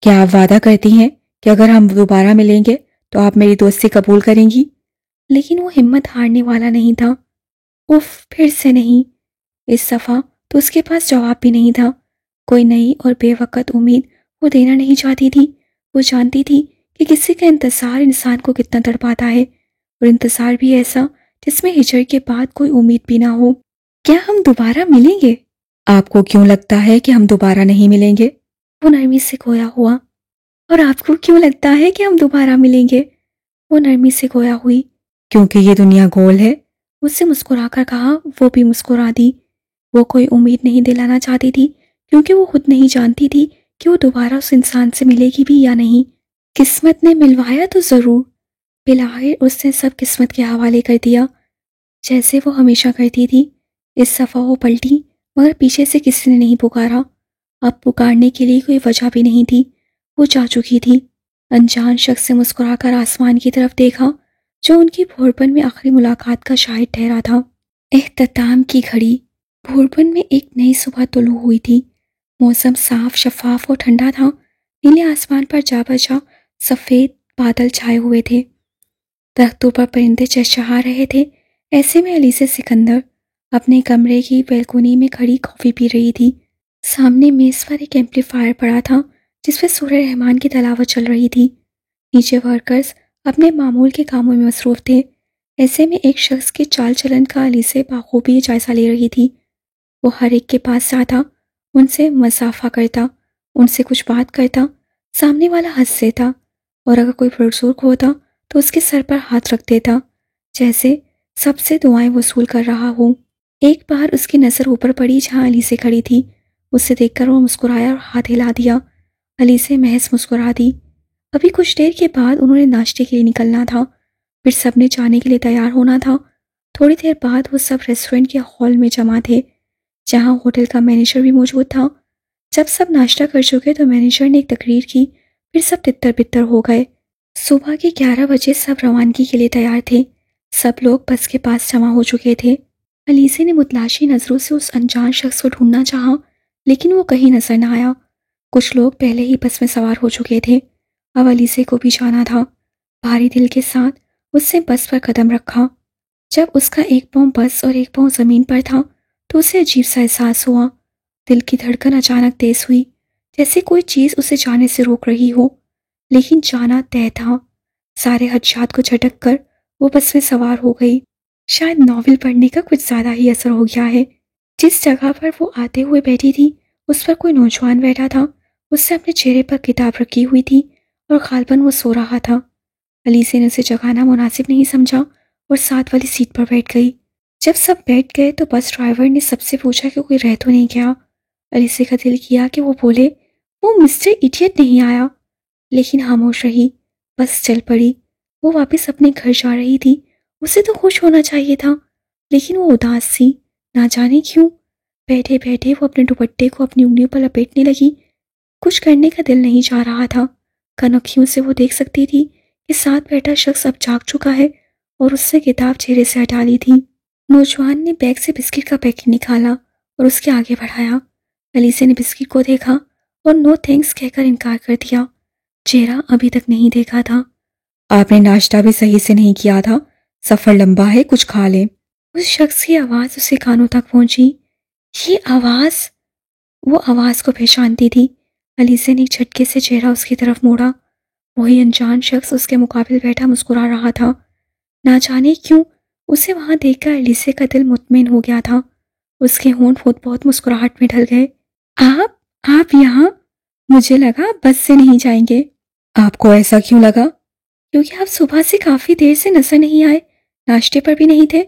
S1: کیا آپ وعدہ کرتی ہیں کہ اگر ہم دوبارہ ملیں گے تو آپ میری دوستی قبول کریں گی؟ لیکن وہ ہمت ہارنے والا نہیں تھا۔ اف، پھر سے نہیں۔ اس دفعہ تو اس کے پاس جواب بھی نہیں تھا۔ کوئی نئی اور بے وقت امید وہ دینا نہیں چاہتی تھی۔ وہ جانتی تھی کہ کسی کا انتظار انسان کو کتنا تڑپاتا ہے، اور انتظار بھی ایسا جس میں ہجر کے بعد کوئی امید بھی نہ ہو۔ کیا ہم دوبارہ ملیں گے؟ آپ کو کیوں لگتا ہے کہ ہم دوبارہ نہیں ملیں گے؟ وہ نرمی سے گویا ہوا۔ اور آپ کو کیوں لگتا ہے کہ ہم دوبارہ ملیں گے؟ وہ نرمی سے گویا ہوئی۔ کیونکہ یہ دنیا گول ہے، اس سے مسکرا کر کہا۔ وہ بھی مسکرا دی۔ وہ کوئی امید نہیں دلانا چاہتی تھی، کیونکہ وہ خود نہیں جانتی تھی کہ وہ دوبارہ اس انسان سے ملے گی بھی یا نہیں۔ قسمت نے ملوایا تو ضرور۔ بالآخر اس نے سب قسمت کے حوالے کر دیا، جیسے وہ ہمیشہ کرتی تھی۔ اس دفعہ وہ پلٹی، مگر پیچھے سے کسی نے نہیں پکارا۔ اب پکارنے کے لیے کوئی وجہ بھی نہیں تھی، وہ جا چکی تھی۔ انجان شخص سے مسکرا کر آسمان کی طرف دیکھا، جو ان کی بھورپن میں آخری ملاقات کا شاہد ٹھہرا تھا۔ اختتام کی گھڑی۔ بھورپن میں ایک نئی صبح طلوع ہوئی تھی۔ موسم صاف، شفاف اور ٹھنڈا تھا۔ نیلے آسمان پر جا بجا سفید بادل چھائے ہوئے تھے۔ درختوں پر پرندے چہچہا رہے تھے۔ ایسے میں الیسا سکندر اپنے کمرے کی بیلکونی میں کھڑی کافی پی رہی تھی۔ سامنے میز پر ایک ایمپلیفائر پڑا تھا جس پہ سورہ رحمان کی تلاوت چل رہی تھی۔ نیچے ورکرز اپنے معمول کے کاموں میں مصروف تھے۔ ایسے میں ایک شخص کے چال چلن کا الیسا بخوبی جائزہ لے رہی تھی۔ وہ ہر ایک کے پاس جاتا، ان سے مصافحہ کرتا، ان سے کچھ بات کرتا۔ سامنے والا ہنس دیتا، اور اگر کوئی بزرگ ہوتا تو اس کے سر پر ہاتھ رکھ دیتا، جیسے سب سے دعائیں وصول کر رہا ہو۔ ایک بار اس کی نظر اوپر پڑی جہاں الیسا کھڑی تھی۔ اسے دیکھ کر وہ مسکرایا اور ہاتھ ہلا دیا۔ الیسا محض مسکرا دی۔ ابھی کچھ دیر کے بعد انہوں نے ناشتے کے لیے نکلنا تھا، پھر سب نے جانے کے لیے تیار ہونا تھا۔ تھوڑی دیر بعد وہ سب ریسٹورنٹ کے ہال میں جمع تھے، جہاں ہوٹل کا مینیجر بھی موجود تھا۔ جب سب ناشتہ کر چکے تو مینیجر نے ایک تقریر کی، پھر سب تتر بتر ہو گئے۔ صبح کے 11 بجے سب روانگی کے لیے تیار تھے۔ سب لوگ بس کے پاس جمع ہو چکے تھے۔ الیسا نے متلاشی نظروں سے اس انجان شخص کو ڈھونڈنا چاہا، لیکن وہ کہیں نظر نہ آیا۔ کچھ لوگ پہلے ہی بس میں سوار ہو چکے تھے، اب الیسا کو بھی جانا تھا۔ بھاری دل کے ساتھ اس نے بس پر قدم رکھا۔ جب اس کا ایک پاؤں بس اور ایک پاؤں زمین پر تھا تو اسے عجیب سا احساس ہوا۔ دل کی دھڑکن اچانک تیز ہوئی، جیسے کوئی چیز اسے جانے سے روک رہی ہو، لیکن جانا طے تھا۔ سارے خدشات کو جھٹک کر وہ بس میں سوار ہو گئی۔ شاید ناول پڑھنے کا کچھ زیادہ ہی اثر ہو گیا ہے۔ جس جگہ پر وہ آتے ہوئے بیٹھی تھی اس پر کوئی نوجوان بیٹھا تھا، اس سے اپنے چہرے پر کتاب رکھی ہوئی تھی اور غالباً وہ سو رہا تھا۔ الیسا نے اسے جگانا مناسب نہیں سمجھا اور ساتھ والی سیٹ پر بیٹھ گئی۔ جب سب بیٹھ گئے تو بس ڈرائیور نے سب سے پوچھا کہ کوئی رہ تو نہیں گیا۔ الیسا کا دل کیا کہ وہ بولے وہ مسٹر ایڈیٹ نہیں آیا، لیکن خاموش رہی۔ بس چل پڑی۔ وہ واپس اپنے گھر جا رہی تھی۔ اسے تو خوش ہونا چاہیے تھا، لیکن وہ اداس تھی، نہ جانے کیوں۔ بیٹھے بیٹھے وہ اپنے دوپٹے کو اپنی انگلیوں پر لپیٹنے لگی۔ کچھ کرنے کا دل نہیں چاہ رہا تھا۔ کنکھیوں سے وہ دیکھ سکتی تھی کہ ساتھ بیٹھا شخص اب جاگ چکا ہے اور اس نے کتاب چہرے سے ہٹا لی تھی۔ نوجوان نے بیگ سے بسکٹ کا پیکٹ نکالا اور اس کے آگے بڑھایا۔ الیسا نے بسکٹ کو دیکھا اور نو تھینکس کہہ کر انکار کر دیا۔ چہرہ ابھی تک نہیں دیکھا تھا۔
S2: آپ نے ناشتہ بھی صحیح سے نہیں کیا تھا، سفر لمبا ہے، کچھ کھا لیں۔
S1: اس شخص کی آواز اسے کانوں تک پہنچی۔ یہ آواز! وہ آواز کو پہچانتی تھی۔ الیسا نے ایک جھٹکے سے چہرہ اس کی طرف موڑا۔ وہی انجان شخص اس کے مقابل بیٹھا مسکرا رہا تھا۔ نہ جانے کیوں اسے وہاں دیکھ کر الیسا کا دل مطمئن ہو گیا تھا۔ اس کے ہونٹ بہت مسکراہٹ میں ڈھل گئے۔ آپ یہاں؟ مجھے لگا بس سے نہیں جائیں گے۔
S2: آپ کو ایسا کیوں لگا؟
S1: کیونکہ آپ صبح سے کافی دیر سے نظر نہیں آئے، ناشتے پر بھی نہیں تھے۔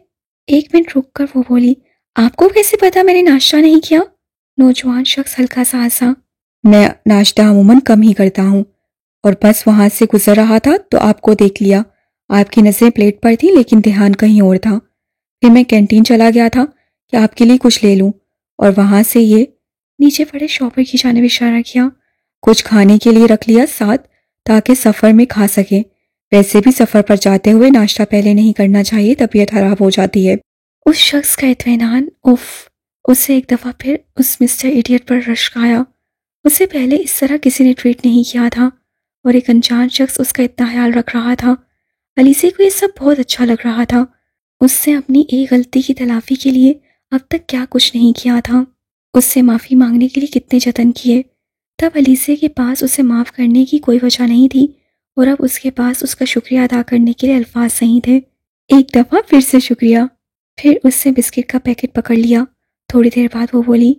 S1: ایک منٹ رک کر وہ بولی، آپ کو کیسے پتا میں نے ناشتہ نہیں کیا؟ نوجوان شخص ہلکا سا ہنسا۔
S2: میں ناشتہ عموماً کم ہی کرتا ہوں، اور بس وہاں سے گزر رہا تھا تو آپ کو دیکھ لیا۔ آپ کی نظریں پلیٹ پر تھی لیکن دھیان کہیں اور تھا۔ پھر میں کینٹین چلا گیا تھا کہ آپ کے لیے کچھ لے لوں، اور وہاں سے یہ
S1: نیچے پڑے شاپر کی جانب اشارہ کیا۔
S2: کچھ کھانے کے لیے رکھ لیا ساتھ تاکہ سفر میں کھا سکیں۔ ویسے بھی سفر پر جاتے ہوئے ناشتہ پہلے نہیں کرنا چاہیے، طبیعت خراب ہو جاتی ہے۔
S1: اس شخص کا اطمینان، اسے ایک دفعہ پھر اس مسٹر ایڈیٹ پر رشک آیا۔ اسے پہلے اس طرح کسی نے ٹریٹ نہیں کیا تھا، اور ایک انجان شخص اس کا اتنا خیال رکھ رہا تھا۔ الیسا کو یہ سب بہت اچھا لگ رہا تھا۔ اس نے اپنی ایک غلطی کی تلافی کے لیے اب تک کیا کچھ نہیں کیا تھا۔ اس سے معافی مانگنے کے لیے کتنے جتن کیے۔ تب الیسا کے پاس اسے معاف کرنے کی کوئی وجہ نہیں تھی، اور اب اس کے پاس اس کا شکریہ ادا کرنے کے لیے الفاظ نہیں تھے۔ ایک دفعہ پھر سے شکریہ۔ پھر اس نے بسکٹ کا پیکٹ پکڑ لیا۔ تھوڑی دیر بعد وہ بولی،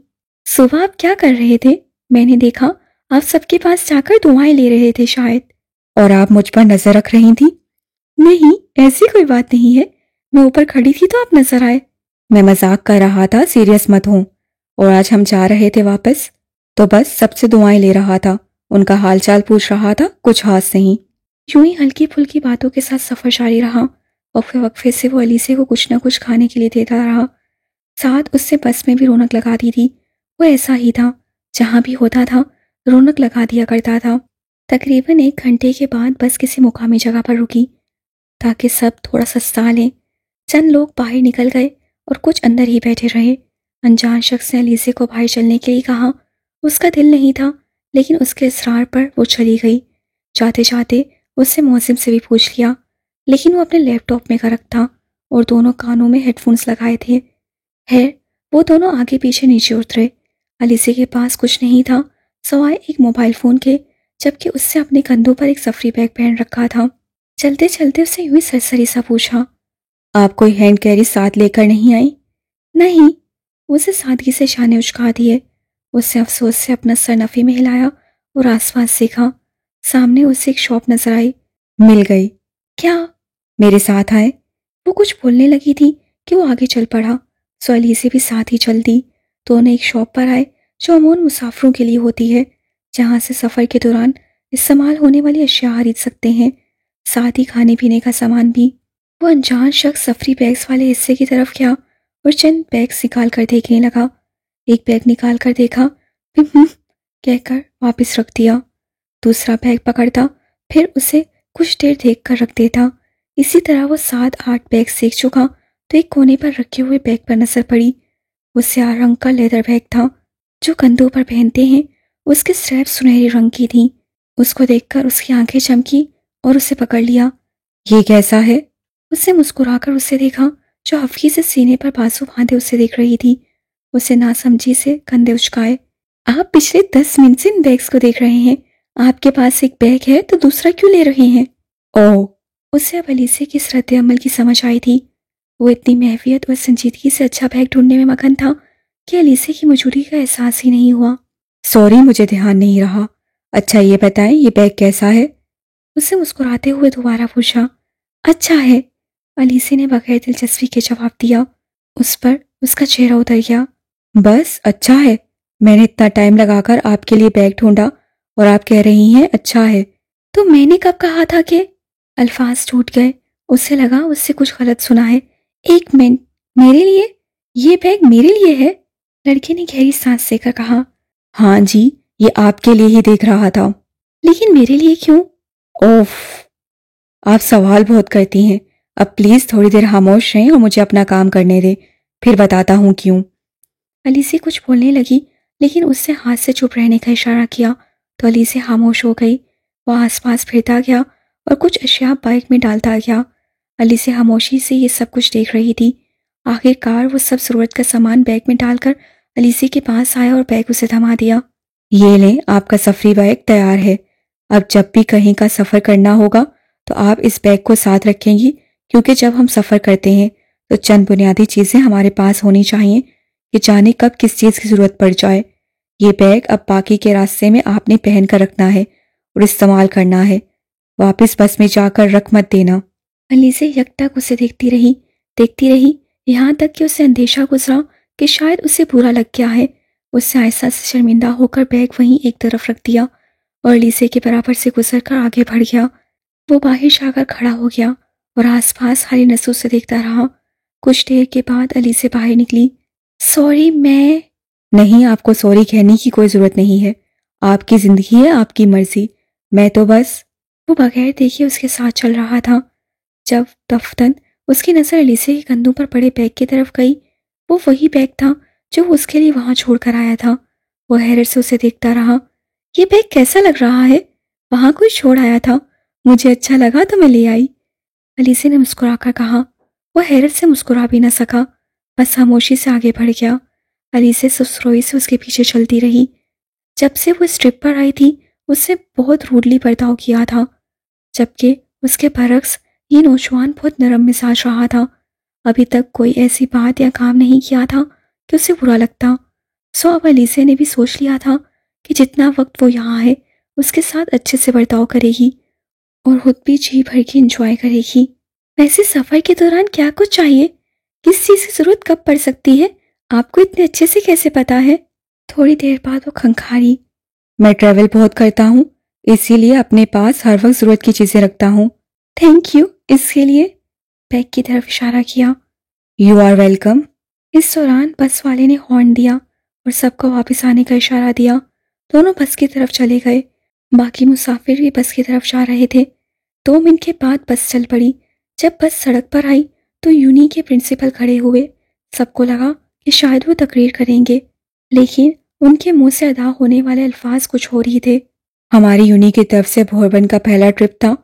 S1: صبح آپ کیا کر رہے تھے؟ میں نے دیکھا آپ سب کے پاس جا کر دعائیں لے رہے تھے شاید۔
S2: اور آپ مجھ پر نظر رکھ رہی تھی؟
S1: نہیں، ایسی کوئی بات نہیں ہے، میں اوپر کھڑی تھی تو آپ نظر آئے۔
S2: میں مذاق کر رہا تھا، سیریس مت ہوں۔ اور آج ہم جا رہے تھے واپس تو بس سب سے دعائیں لے رہا تھا، ان کا حال چال پوچھ رہا تھا، کچھ خاص نہیں۔
S1: یوں ہی ہلکی پھلکی باتوں کے ساتھ سفر جاری رہا۔ وقفے وقفے سے وہ الیسا کو کچھ نہ کچھ کھانے کے لیے دیتا رہا۔ ساتھ اس سے بس میں بھی رونق لگاتی تھی۔ وہ ایسا ہی تھا، جہاں بھی ہوتا تھا رونق لگا دیا کرتا تھا۔ تقریباً 1 گھنٹے کے بعد بس کسی مقامی جگہ پر رکی تاکہ سب تھوڑا سستا لیں۔ چند لوگ باہر نکل گئے اور کچھ اندر ہی بیٹھے رہے۔ انجان شخص نے الیسا کو باہر چلنے کے لیے کہا۔ اس کا دل نہیں تھا، لیکن اس کے اصرار پر وہ چلی گئی۔ جاتے جاتے اس سے موزم سے بھی پوچھ لیا، لیکن وہ اپنے لیپ ٹاپ میں غرق تھا اور دونوں کانوں میں ہیڈ فونز لگائے تھے۔ وہ دونوں آگے پیچھے نیچے اترے۔ الیسا کے پاس کچھ نہیں تھا سوائے ایک موبائل فون کے، جبکہ اس سے اپنے کندھوں پر ایک سفری بیگ پہن رکھا تھا۔ چلتے چلتے اسے یوں ہی سرسری سا پوچھا،
S2: آپ کوئی ہینڈ کیری ساتھ لے کر نہیں آئی؟
S1: نہیں۔ اسے سادگی سے شانے اچکا دیے۔ اس نے افسوس سے اپنا سر نفی میں ہلایا اور آس پاس دیکھا۔ سامنے اسے ایک شاپ نظر آئی۔
S2: مل گئی۔
S1: کیا؟
S2: میرے ساتھ آئے۔
S1: وہ کچھ بولنے لگی تھی کہ وہ آگے چل پڑا، سو الیسا بھی ساتھ ہی چل دی۔ دونوں ایک شاپ پر آئے جو عموماً مسافروں کے لیے ہوتی ہے، جہاں سے سفر کے دوران استعمال ہونے والی اشیاء خرید سکتے ہیں، ساتھ ہی کھانے پینے کا سامان بھی۔ وہ انجان شخص سفری بیگز والے حصے کی طرف گیا اور چند بیگز نکال کر دیکھنے لگا۔ ایک بیگ نکال کر دیکھا، پھر کہہ کر واپس رکھ دیا۔ دوسرا بیگ پکڑتا، پھر اسے کچھ دیر دیکھ کر رکھ دیتا۔ اسی طرح وہ 7-8 بیگز دیکھ چکا تو ایک کونے پر رکھے ہوئے بیگ پر نظر پڑی۔ وہ سیاہ رنگ کا لیدر بیگ تھا جو کندھوں پر پہنتے ہیں، اس کے سٹریپ سنہری رنگ کی تھیں۔ اس کو دیکھ کر اس کی آنکھیں چمکی اور اسے پکڑ لیا۔
S2: یہ کیسا ہے؟
S1: اسے مسکرا کر اسے دیکھا جو حفیظ سے سینے پر بازو باندھے اسے دیکھ رہی تھی۔ اسے ناسمجھی سے کندھے اچکائے۔ آپ پچھلے 10 منٹ سے ان بیگز کو دیکھ رہے ہیں، آپ کے پاس ایک بیگ ہے تو دوسرا کیوں لے رہے ہیں؟
S2: اوہ!
S1: اسے اب علیسے کی اس رد عمل کی سمجھ آئی تھی۔ وہ اتنی محویت اور سنجیدگی سے اچھا بیگ ڈھونڈنے میں مگن تھا کہ علیسے کی موجودگی کا احساس ہی نہیں ہوا۔
S2: سوری، مجھے دھیان نہیں رہا۔ اچھا یہ بتائیں یہ بیگ کیسا ہے؟
S1: اسے مسکراتے ہوئے دوبارہ پوچھا۔ اچھا ہے، علیسے نے بغیر دلچسپی کے جواب دیا۔ اس پر اس کا چہرہ اتر گیا۔
S2: بس اچھا ہے؟ میں نے اتنا ٹائم لگا کر آپ کے لیے بیگ ڈھونڈا اور آپ کہہ رہی ہیں اچھا ہے؟
S1: تو میں نے کب کہا تھا کہ… الفاظ ٹوٹ گئے۔ اسے لگا اس سے کچھ غلط سنا ہے۔ ایک منٹ، میرے لیے؟ یہ بیگ میرے لیے ہے؟ لڑکے نے گہری سانس لے کر کہا۔
S2: ہاں جی، یہ آپ کے لیے ہی دیکھ رہا تھا۔
S1: لیکن میرے لیے کیوں؟
S2: اوف، آپ سوال بہت کرتی ہیں۔ اب پلیز تھوڑی دیر خاموش رہیں اور مجھے اپنا کام کرنے دیں، پھر بتاتا ہوں کیوں۔
S1: علیسے کچھ بولنے لگی لیکن اس سے ہاتھ سے چپ رہنے کا اشارہ کیا تو علیسے خاموش ہو گئی۔ وہ آس پاس پھرتا گیا اور کچھ اشیاء بائک میں ڈالتا گیا۔ علیسے خاموشی سے یہ سب کچھ دیکھ رہی تھی۔ آخر کار وہ سب ضرورت کا سامان بیگ میں ڈال کر علیسے کے پاس آیا اور بیگ اسے تھما دیا۔
S2: یہ لیں، آپ کا سفری بیگ تیار ہے۔ اب جب بھی کہیں کا سفر کرنا ہوگا تو آپ اس بیگ کو ساتھ رکھیں گی، کیونکہ جب ہم سفر کرتے ہیں تو چند بنیادی چیزیں ہمارے پاس ہونی چاہیے کہ جانے کب کس چیز کی ضرورت پڑ جائے۔ یہ بیگ اب باقی کے راستے میں آپ نے پہن کر رکھنا ہے اور استعمال کرنا ہے، واپس بس میں جا کر رکھ مت دینا۔
S1: علیسے یک ٹک اسے دیکھتی رہی یہاں تک کہ اسے اندیشہ گزرا کہ شاید اسے برا لگ گیا ہے۔ اس سے آہستہ سے شرمندہ ہو کر بیگ وہیں ایک طرف رکھ دیا اور علیسے کے برابر سے گزر کر آگے بڑھ گیا۔ وہ باہر جا کر کھڑا ہو گیا اور آس پاس ہری نسوں سے دیکھتا رہا۔ کچھ دیر کے بعد علیسے باہر نکلی۔ سوری، میں…
S2: نہیں، آپ کو سوری کہنے کی کوئی ضرورت نہیں ہے۔ آپ کی زندگی ہے، آپ کی مرضی، میں تو بس…
S1: وہ بغیر دیکھے اس کے ساتھ چل رہا تھا۔ جب دفتن اس کی نظر علیسے کے کندھوں پر پڑے بیگ کی طرف گئی، وہ وہی بیگ تھا جو وہ اس کے لیے وہاں چھوڑ کر آیا تھا۔ وہ حیرت سے اسے دیکھتا رہا۔ یہ بیگ کیسا لگ رہا ہے؟ وہاں کوئی چھوڑ آیا تھا، مجھے اچھا لگا تو میں لے آئی، علیسے نے مسکرا کر کہا۔ وہ حیرت سے مسکرا بھی نہ سکا، بس خاموشی سے آگے بڑھ گیا۔ علیسے سسروئی سے اس کے پیچھے چلتی رہی۔ جب سے وہ اس ٹرپ پر آئی تھی اس سے بہت روڈلی برتاؤ کیا تھا، جبکہ اس کے برعکس یہ نوجوان بہت نرم مزاج رہا تھا۔ ابھی تک کوئی ایسی بات یا کام نہیں کیا تھا کہ اسے برا لگتا۔ سو اب علیسے نے بھی سوچ لیا تھا کہ جتنا وقت وہ یہاں ہے اس کے ساتھ اچھے سے برتاؤ کرے گی اور خود بھی جی بھر کے انجوائے کرے گی۔ ویسے سفر کے دوران کیا کچھ چاہیے؟ کس چیز کی ضرورت کب پڑ سکتی ہے؟ آپ کو اتنے اچھے سے کیسے پتا ہے؟ تھوڑی دیر بعد وہ کھنکھاری۔
S2: میں ٹریول بہت کرتا ہوں، اسی لیے اپنے پاس ہر وقت ضرورت کی چیزیں رکھتا ہوں۔
S1: تھینک یو، اس کے لیے بیگ کی طرف اشارہ کیا۔
S2: You are welcome.
S1: اس دوران بس والے نے ہارن دیا اور سب کو واپس آنے کا اشارہ دیا۔ دونوں بس کی طرف چلے گئے۔ باقی مسافر بھی بس کی طرف جا رہے تھے۔ 2 منٹ کے بعد بس چل پڑی۔ جب بس سڑک پر آئی تو یونی کے پرنسپل کھڑے ہوئے۔ سب کو لگا کہ شاید وہ تقریر کریں گے، لیکن ان کے منہ سے ادا ہونے والے الفاظ کچھ اور ہی تھے۔
S2: ہماری یونی کی طرف سے بوربن کا پہلا ٹرپ تھا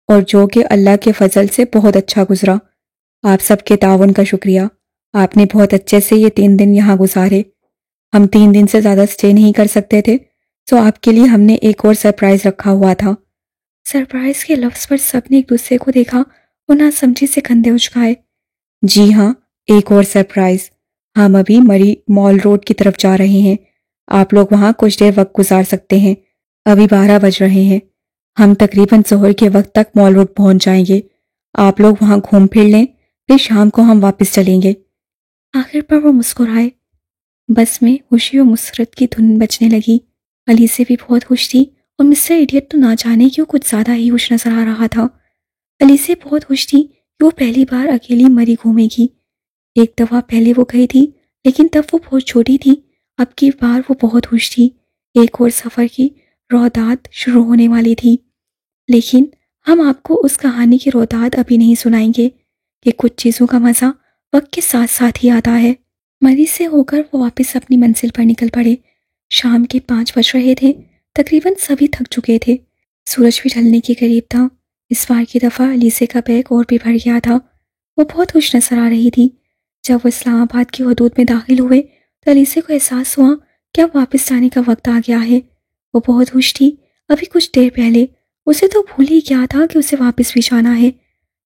S2: اور جو کہ اللہ کے فضل سے بہت اچھا گزرا۔ آپ سب کے تعاون کا شکریہ، آپ نے بہت اچھے سے یہ 3 دن یہاں گزارے۔ ہم 3 دن سے زیادہ سٹے نہیں کر سکتے تھے، تو آپ کے لیے ہم نے ایک اور سرپرائز رکھا ہوا تھا۔
S1: سرپرائز کے لفظ پر سب نے ایک دوسرے کو دیکھا اور ناسمجھی سے کندھے اچکائے۔
S2: جی ہاں، ایک اور سرپرائز۔ ہم ابھی مری مال روڈ کی طرف جا رہے ہیں، آپ لوگ وہاں کچھ دیر وقت گزار سکتے ہیں۔ ابھی 12 بج رہے ہیں، ہم تقریباً ظہر کے وقت تک مال روڈ پہنچ جائیں گے۔ آپ لوگ وہاں گھوم پھر لیں، پھر شام کو ہم واپس چلیں گے۔
S1: آخر پر وہ مسکرائے۔ بس میں خوشی و مسرت کی دھن بجنے لگی۔ علی سے بھی بہت خوش تھی اور مسٹر ایڈیٹ تو نہ جانے کیوں کچھ زیادہ ہی خوش نظر آ رہا تھا۔ علی سے بہت خوش تھی کہ وہ پہلی بار اکیلی مری گھومے گی۔ ایک دفعہ پہلے وہ گئی تھی لیکن تب وہ بہت چھوٹی تھی، اب کی بار وہ بہت خوش تھی۔ ایک اور سفر کی روداد شروع ہونے والی تھی، لیکن ہم آپ کو اس کہانی کی روداد ابھی نہیں سنائیں گے کہ کچھ چیزوں کا مزہ وقت کے ساتھ ساتھ ہی آتا ہے۔ مری سے ہو کر وہ واپس اپنی منزل پر نکل پڑے۔ شام کے 5 بج رہے تھے، تقریباً سبھی تھک چکے تھے، سورج بھی ڈھلنے کے قریب تھا۔ اس بار کی دفعہ علیسے کا بیگ اور بھی بڑھ گیا تھا، وہ بہت خوش نظر آ رہی تھی۔ جب وہ اسلام آباد کی حدود میں داخل ہوئے تو علیسے کو احساس ہوا کہ اب واپس جانے کا وقت آ گیا ہے۔ وہ بہت خوش تھی، ابھی کچھ دیر پہلے اسے تو بھول ہی گیا تھا کہ اسے واپس بھی جانا ہے۔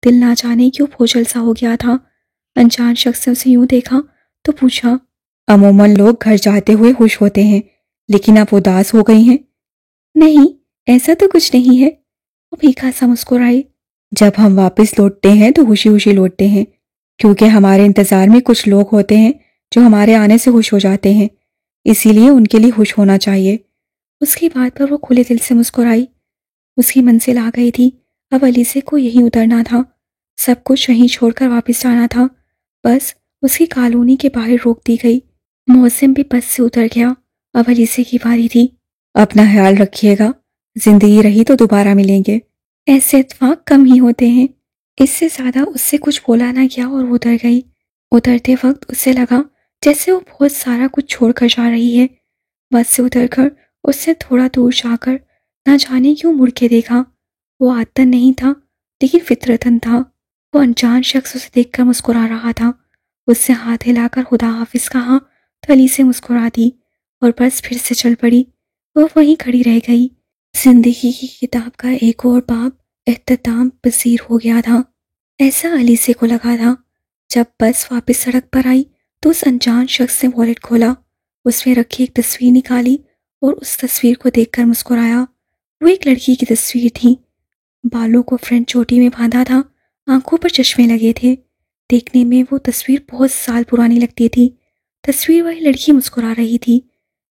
S1: دل نہ جانے کیوں بوجھل سا ہو گیا تھا۔ انجان شخص نے اسے یوں دیکھا تو پوچھا،
S2: عموماً لوگ گھر جاتے ہوئے خوش ہوتے ہیں، لیکن آپ اداس ہو گئی ہیں؟
S1: نہیں، ایسا تو کچھ نہیں ہے، وہ پھیکا سا مسکرائی۔
S2: جب ہم واپس لوٹتے ہیں تو خوشی خوشی لوٹتے ہیں، کیونکہ ہمارے انتظار میں کچھ لوگ ہوتے ہیں جو ہمارے آنے سے خوش ہو جاتے ہیں، اسی لیے ان کے لیے خوش ہونا چاہیے۔
S1: اس کی بات پر وہ کھلے دل سے مسکرائی۔ اس کی منزل آ گئی تھی، اب علیسے کو یہیں اترنا تھا، سب کچھ یہیں چھوڑ کر واپس جانا تھا۔ بس اس کی کالونی کے باہر روک دی گئی، موسم بھی بس سے اتر گیا، اب علیسے کی باری تھی۔
S2: اپنا خیال رکھیے گا، زندگی رہی تو دوبارہ ملیں گے۔
S1: ایسے اتفاق کم ہی ہوتے ہیں۔ اس سے زیادہ اس سے کچھ بولا نہ گیا اور وہ اتر گئی۔ اترتے وقت اسے لگا جیسے وہ بہت سارا کچھ چھوڑ کر جا رہی ہے۔ بس سے اتر کر اس نے تھوڑا دور جا کر نہ جانے کیوں مڑ کے دیکھا۔ وہ عادتاً نہیں تھا لیکن فطرتاً تھا۔ وہ انجان شخص اسے دیکھ کر مسکرا رہا تھا، اس سے ہاتھ ہلا کر خدا حافظ کہا تو علی سے مسکرا دی اور بس پھر سے چل پڑی۔ وہ وہیں کھڑی رہ گئی۔ زندگی کی کتاب کا ایک اور باب اختتام پذیر ہو گیا تھا، ایسا علیسے کو لگا تھا۔ جب بس واپس سڑک پر آئی تو اس انجان شخص نے والیٹ کھولا، اس میں رکھی ایک تصویر نکالی اور اس تصویر کو دیکھ کر مسکرایا۔ وہ ایک لڑکی کی تصویر تھی، بالوں کو فرنٹ چوٹی میں باندھا تھا، آنکھوں پر چشمے لگے تھے۔ دیکھنے میں وہ تصویر بہت سال پرانی لگتی تھی۔ تصویر والی لڑکی مسکرا رہی تھی،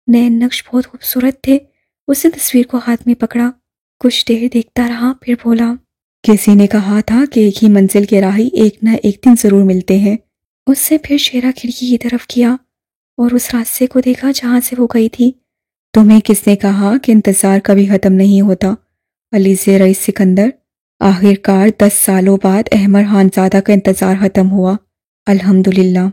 S1: نئے نقش بہت خوبصورت تھے۔ اس نے تصویر کو ہاتھ میں پکڑا، کچھ دیر دیکھتا رہا، پھر بولا،
S2: کسی نے کہا تھا کہ ایک ہی منزل کے راہی ایک نہ ایک دن ضرور ملتے ہیں۔
S1: اس سے پھر چہرہ کھڑکی کی طرف کیا اور اس راستے کو دیکھا جہاں سے وہ گئی تھی۔
S2: تمہیں کس نے کہا کہ انتظار کبھی ختم نہیں ہوتا؟ علیسے رئیس سکندر۔ آخر کار 10 سالوں بعد احمد خان زادہ کا انتظار ختم ہوا، الحمدللہ۔